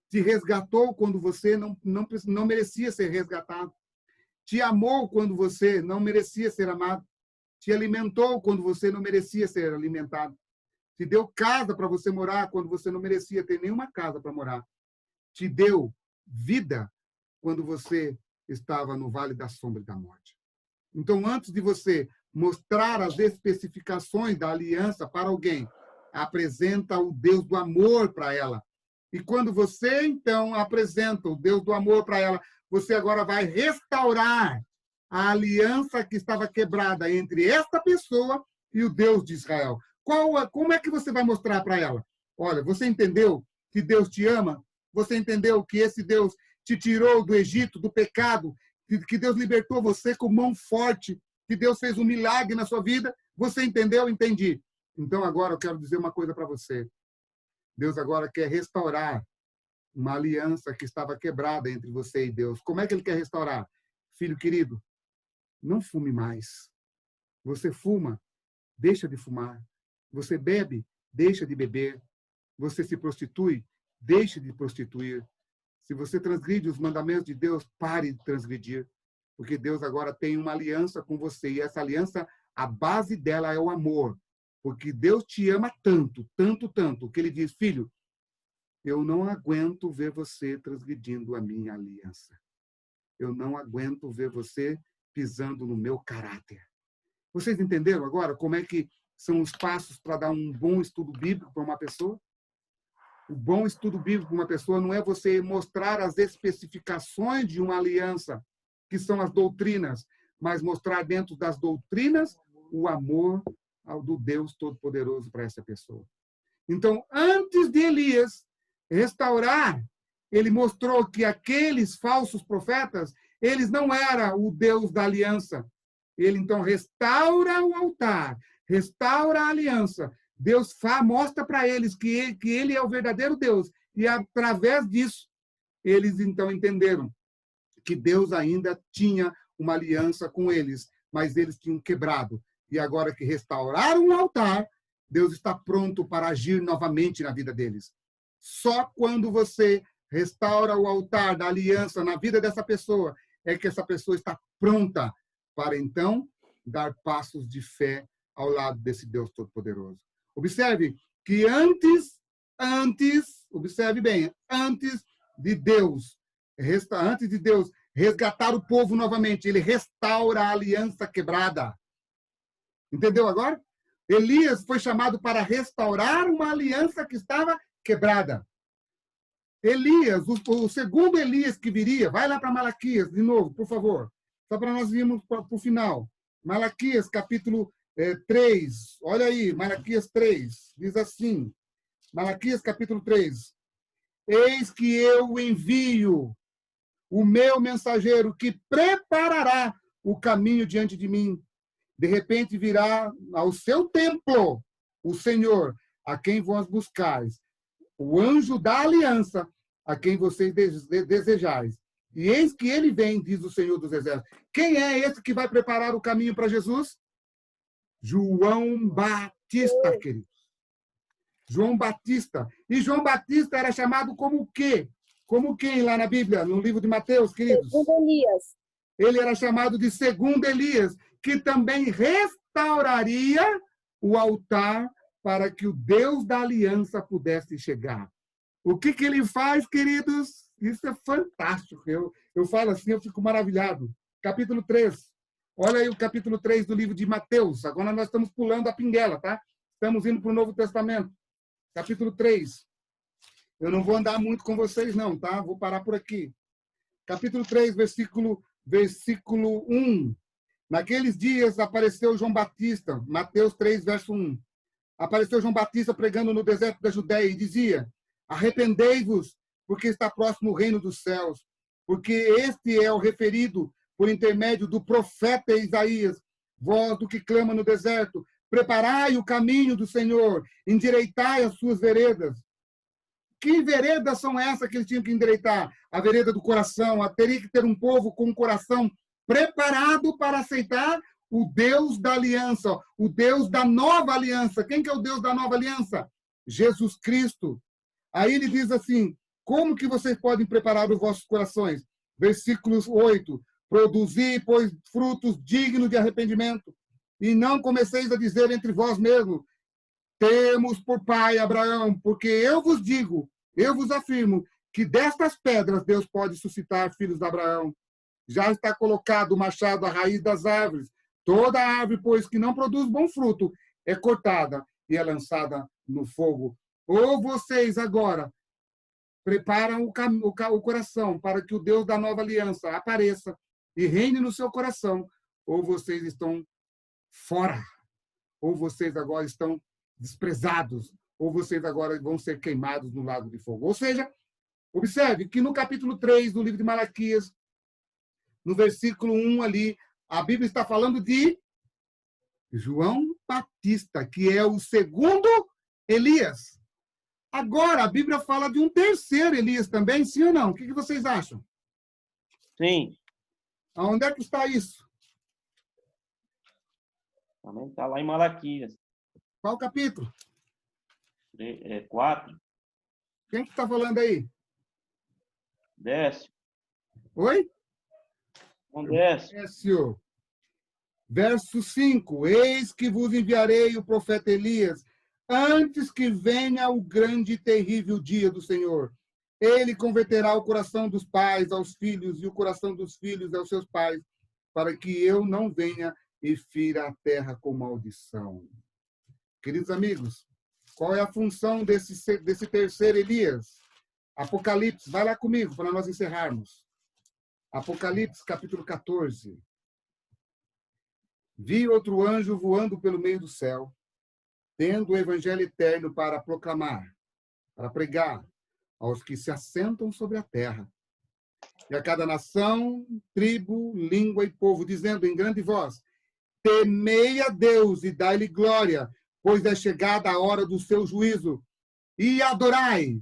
Te resgatou quando você não merecia ser resgatado. Te amou quando você não merecia ser amado. Te alimentou quando você não merecia ser alimentado. Te deu casa para você morar quando você não merecia ter nenhuma casa para morar. Te deu vida quando você estava no vale da sombra e da morte. Então, antes de você mostrar as especificações da aliança para alguém, apresenta o Deus do amor para ela E quando você, então, apresenta o Deus do amor para ela, você agora vai restaurar a aliança que estava quebrada entre esta pessoa e o Deus de Israel. Como é que você vai mostrar para ela? Olha, você entendeu que Deus te ama? Você entendeu que esse Deus te tirou do Egito, do pecado, que Deus libertou você com mão forte, que Deus fez um milagre na sua vida? Você entendeu? Entendi. Então agora eu quero dizer uma coisa para você. Deus agora quer restaurar uma aliança que estava quebrada entre você e Deus. Como é que ele quer restaurar? Filho querido, não fume mais. Você fuma, deixa de fumar. Você bebe, deixa de beber. Você se prostitui, deixe de prostituir. Se você transgride os mandamentos de Deus, pare de transgredir. Porque Deus agora tem uma aliança com você. E essa aliança, a base dela é o amor. Porque Deus te ama tanto, tanto, tanto, que ele diz, filho, eu não aguento ver você transgredindo a minha aliança. Eu não aguento ver você pisando no meu caráter. Vocês entenderam agora como é que são os passos para dar um bom estudo bíblico para uma pessoa? O bom estudo bíblico para uma pessoa não é você mostrar as especificações de uma aliança, que são as doutrinas, mas mostrar dentro das doutrinas o amor do Deus Todo-Poderoso para essa pessoa. Então, antes de Elias restaurar, ele mostrou que aqueles falsos profetas, eles não eram o Deus da aliança. Ele, então, restaura o altar, restaura a aliança. Deus mostra para eles que ele é o verdadeiro Deus. E, através disso, eles, então, entenderam que Deus ainda tinha uma aliança com eles, mas eles tinham quebrado. E agora que restauraram o altar, Deus está pronto para agir novamente na vida deles. Só quando você restaura o altar da aliança na vida dessa pessoa, é que essa pessoa está pronta para, então, dar passos de fé ao lado desse Deus Todo-Poderoso. Observe que antes, observe bem, antes de Deus resgatar o povo novamente, ele restaura a aliança quebrada. Entendeu agora? Elias foi chamado para restaurar uma aliança que estava quebrada. Elias, o segundo Elias que viria, vai lá para Malaquias de novo, por favor, só para nós irmos para o final. Malaquias, capítulo 3, olha aí, Malaquias 3, diz assim, Malaquias, capítulo 3, eis que eu envio o meu mensageiro que preparará o caminho diante de mim. De repente virá ao seu templo o Senhor, a quem vós buscais, o anjo da aliança, a quem vocês desejais. E eis que ele vem, diz o Senhor dos Exércitos. Quem é esse que vai preparar o caminho para Jesus? João Batista, queridos. João Batista. E João Batista era chamado como o quê? Como quem lá na Bíblia, no livro de Mateus, queridos? Segundo Elias. Ele era chamado de segundo Elias, que também restauraria o altar para que o Deus da aliança pudesse chegar. O que ele faz, queridos? Isso é fantástico. Eu falo assim, eu fico maravilhado. Capítulo 3. Olha aí o capítulo 3 do livro de Mateus. Agora nós estamos pulando a pinguela, tá? Estamos indo para o Novo Testamento. Capítulo 3. Eu não vou andar muito com vocês, não, tá? Vou parar por aqui. Capítulo 3, versículo 1. Naqueles dias apareceu João Batista, Mateus 3, verso 1. Apareceu João Batista pregando no deserto da Judéia e dizia, arrependei-vos, porque está próximo o reino dos céus. Porque este é o referido por intermédio do profeta Isaías, voz do que clama no deserto, preparai o caminho do Senhor, endireitai as suas veredas. Que veredas são essas que eles tinham que endireitar? A vereda do coração. Teria que ter um povo com um coração preparado para aceitar o Deus da aliança, o Deus da nova aliança. Quem que é o Deus da nova aliança? Jesus Cristo. Aí ele diz assim, como que vocês podem preparar os vossos corações? Versículos 8. Produzi, pois, frutos dignos de arrependimento, e não comeceis a dizer entre vós mesmos, temos por pai Abraão, porque eu vos digo, eu vos afirmo, que destas pedras Deus pode suscitar filhos de Abraão. Já está colocado o machado à raiz das árvores. Toda árvore, pois, que não produz bom fruto, é cortada e é lançada no fogo. Ou vocês agora preparam o coração para que o Deus da nova aliança apareça e reine no seu coração, ou vocês estão fora, ou vocês agora estão desprezados, ou vocês agora vão ser queimados no lago de fogo. Ou seja, observe que no capítulo 3 do livro de Malaquias, no versículo 1 ali, a Bíblia está falando de João Batista, que é o segundo Elias. Agora, a Bíblia fala de um terceiro Elias também, sim ou não? O que vocês acham? Sim. Onde é que está isso? Também está lá em Malaquias. Qual capítulo? 4. Quem que está falando aí? Décio. Oi? Décio. Verso 5. Eis que vos enviarei o profeta Elias, antes que venha o grande e terrível dia do Senhor. Ele converterá o coração dos pais aos filhos e o coração dos filhos aos seus pais, para que eu não venha e fira a terra com maldição. Queridos amigos, qual é a função desse terceiro Elias? Apocalipse, vai lá comigo para nós encerrarmos. Apocalipse, capítulo 14. Vi outro anjo voando pelo meio do céu, tendo o evangelho eterno para proclamar, para pregar aos que se assentam sobre a terra, e a cada nação, tribo, língua e povo, dizendo em grande voz: temei a Deus e dai-lhe glória, pois é chegada a hora do seu juízo, e adorai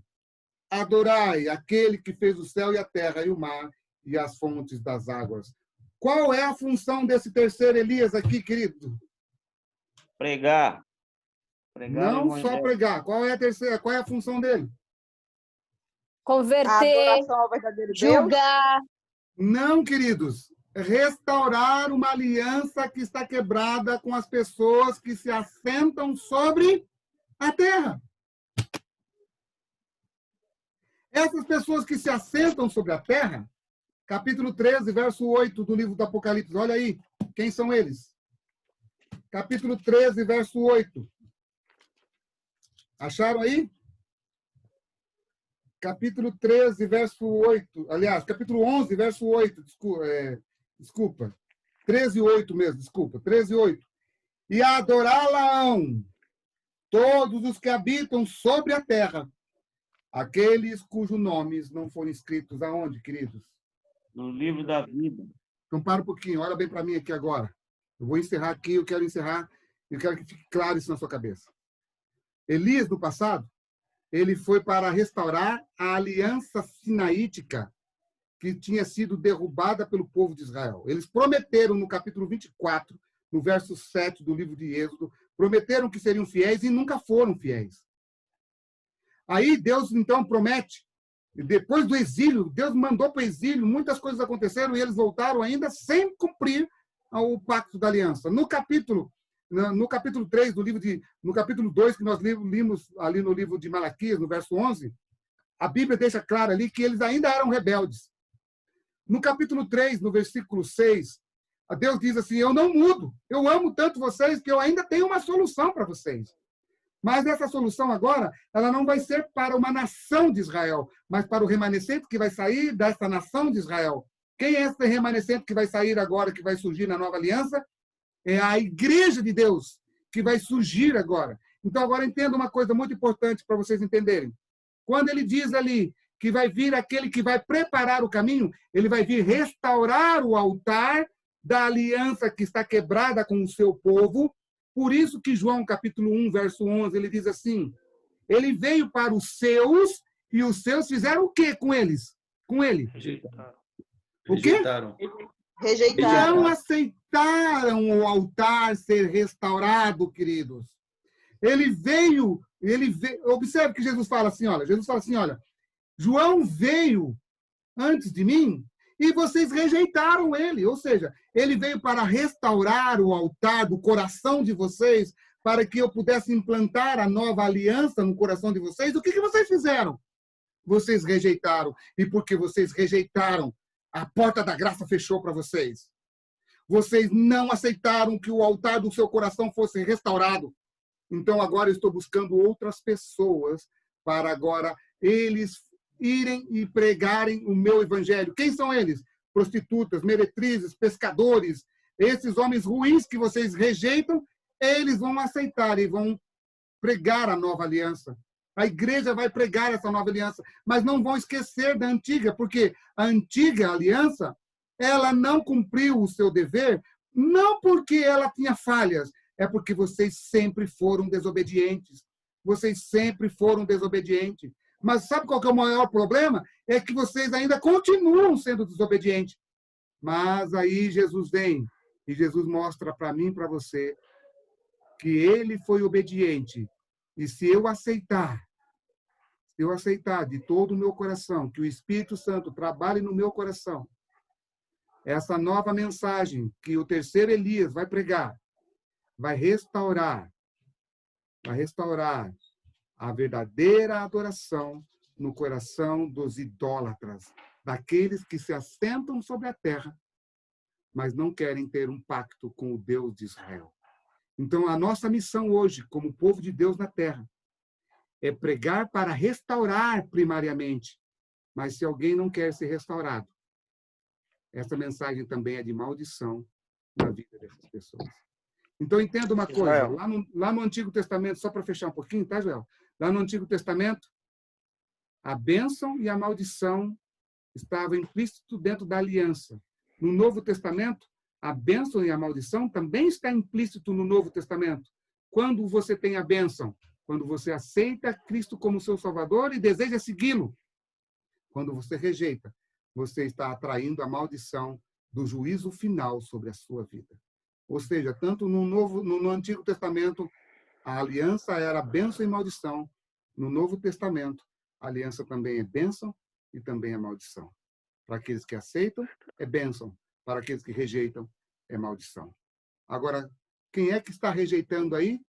aquele que fez o céu e a terra e o mar e as fontes das águas. Qual é a função desse terceiro Elias aqui, querido? Pregar. Não só pregar. Qual é a terceira? Qual é a função dele? Converter, Adoração ao verdadeiro Deus. julgar. Não, queridos. Restaurar uma aliança que está quebrada com as pessoas que se assentam sobre a terra. Essas pessoas que se assentam sobre a terra, capítulo 13, verso 8 do livro do Apocalipse. Olha aí, quem são eles? Capítulo 13, verso 8. Acharam aí? Capítulo 13, verso 8. Aliás, capítulo 11, verso 8. Desculpa. 13, 8 mesmo, desculpa. 13, 8. E adorá-la-ão todos os que habitam sobre a terra, aqueles cujos nomes não foram escritos aonde, queridos? No livro da vida. Então, para um pouquinho. Olha bem para mim aqui agora. Eu vou encerrar aqui, eu quero encerrar. Eu quero que fique claro isso na sua cabeça. Elias, no passado, ele foi para restaurar a aliança sinaítica que tinha sido derrubada pelo povo de Israel. Eles prometeram, no capítulo 24, no verso 7 do livro de Êxodo, prometeram que seriam fiéis e nunca foram fiéis. Aí Deus, então, promete, depois do exílio, Deus mandou para o exílio, muitas coisas aconteceram e eles voltaram ainda sem cumprir o pacto da aliança. No capítulo 3 do livro no capítulo 2 que nós limos ali no livro de Malaquias, no verso 11, a Bíblia deixa claro ali que eles ainda eram rebeldes. No capítulo 3, no versículo 6, Deus diz assim: eu não mudo, eu amo tanto vocês que eu ainda tenho uma solução para vocês. Mas essa solução agora, ela não vai ser para uma nação de Israel, mas para o remanescente que vai sair dessa nação de Israel. Quem é esse remanescente que vai sair agora, que vai surgir na nova aliança? É a igreja de Deus que vai surgir agora. Então, agora entenda uma coisa muito importante para vocês entenderem. Quando ele diz ali que vai vir aquele que vai preparar o caminho, ele vai vir restaurar o altar da aliança que está quebrada com o seu povo. Por isso que João, capítulo 1, verso 11, ele diz assim: ele veio para os seus e os seus fizeram o quê com eles? Com ele? Rejeitaram. O quê? Rejeitaram. Não aceitaram o altar ser restaurado, queridos. Ele veio, observe que Jesus fala assim, olha, João veio antes de mim e vocês rejeitaram ele. Ou seja, ele veio para restaurar o altar do coração de vocês, para que eu pudesse implantar a nova aliança no coração de vocês. O que vocês fizeram? Vocês rejeitaram. E porque vocês rejeitaram, a porta da graça fechou para vocês. Vocês não aceitaram que o altar do seu coração fosse restaurado. Então, agora eu estou buscando outras pessoas para agora eles irem e pregarem o meu evangelho. Quem são eles? Prostitutas, meretrizes, pescadores, esses homens ruins que vocês rejeitam, eles vão aceitar e vão pregar a nova aliança. A igreja vai pregar essa nova aliança, mas não vão esquecer da antiga, porque a antiga aliança, ela não cumpriu o seu dever, não porque ela tinha falhas, é porque vocês sempre foram desobedientes. Vocês sempre foram desobedientes. Mas sabe qual que é o maior problema? É que vocês ainda continuam sendo desobedientes. Mas aí Jesus vem e Jesus mostra para mim e para você que ele foi obediente. E se eu aceitar de todo o meu coração, que o Espírito Santo trabalhe no meu coração, essa nova mensagem que o terceiro Elias vai pregar, vai restaurar a verdadeira adoração no coração dos idólatras, daqueles que se assentam sobre a terra, mas não querem ter um pacto com o Deus de Israel. Então, a nossa missão hoje, como povo de Deus na terra, é pregar para restaurar primariamente. Mas se alguém não quer ser restaurado, essa mensagem também é de maldição na vida dessas pessoas. Então, entenda uma coisa. Lá no Antigo Testamento, só para fechar um pouquinho, tá, Joel? Lá no Antigo Testamento, a bênção e a maldição estavam implícito dentro da aliança. No Novo Testamento, a bênção e a maldição também está implícito no Novo Testamento. Quando você tem a bênção? Quando você aceita Cristo como seu Salvador e deseja segui-lo. Quando você rejeita, você está atraindo a maldição do juízo final sobre a sua vida. Ou seja, tanto no Antigo Testamento, a aliança era bênção e maldição. No Novo Testamento, a aliança também é bênção e também é maldição. Para aqueles que aceitam, é bênção. Para aqueles que rejeitam, é maldição. Agora, quem é que está rejeitando aí?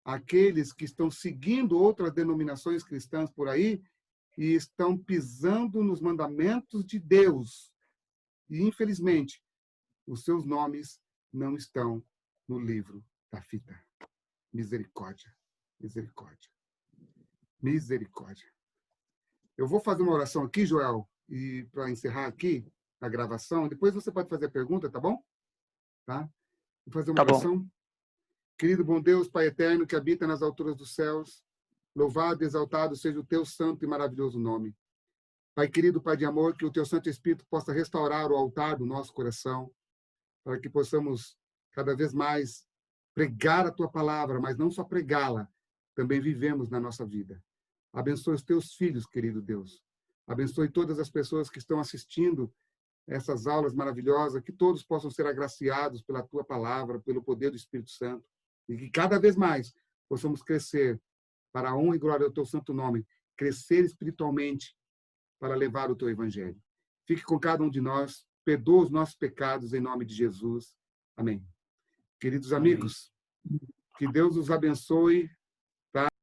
Aqueles que estão seguindo outras denominações cristãs por aí e estão pisando nos mandamentos de Deus. E, infelizmente, os seus nomes não estão no livro da fita. Misericórdia, misericórdia, misericórdia. Eu vou fazer uma oração aqui, Joel, e para encerrar aqui a gravação, depois você pode fazer a pergunta, tá bom? Tá? Vou fazer uma oração. Querido bom Deus, Pai eterno, que habita nas alturas dos céus, louvado e exaltado seja o teu santo e maravilhoso nome. Pai querido, Pai de amor, que o teu Santo Espírito possa restaurar o altar do nosso coração, para que possamos cada vez mais pregar a tua palavra, mas não só pregá-la, também vivemos na nossa vida. Abençoe os teus filhos, querido Deus. Abençoe todas as pessoas que estão assistindo essas aulas maravilhosas, que todos possam ser agraciados pela tua palavra, pelo poder do Espírito Santo, e que cada vez mais possamos crescer para a honra e glória do teu santo nome, crescer espiritualmente para levar o teu evangelho. Fique com cada um de nós, perdoa os nossos pecados em nome de Jesus. Amém. Queridos amigos, que Deus os abençoe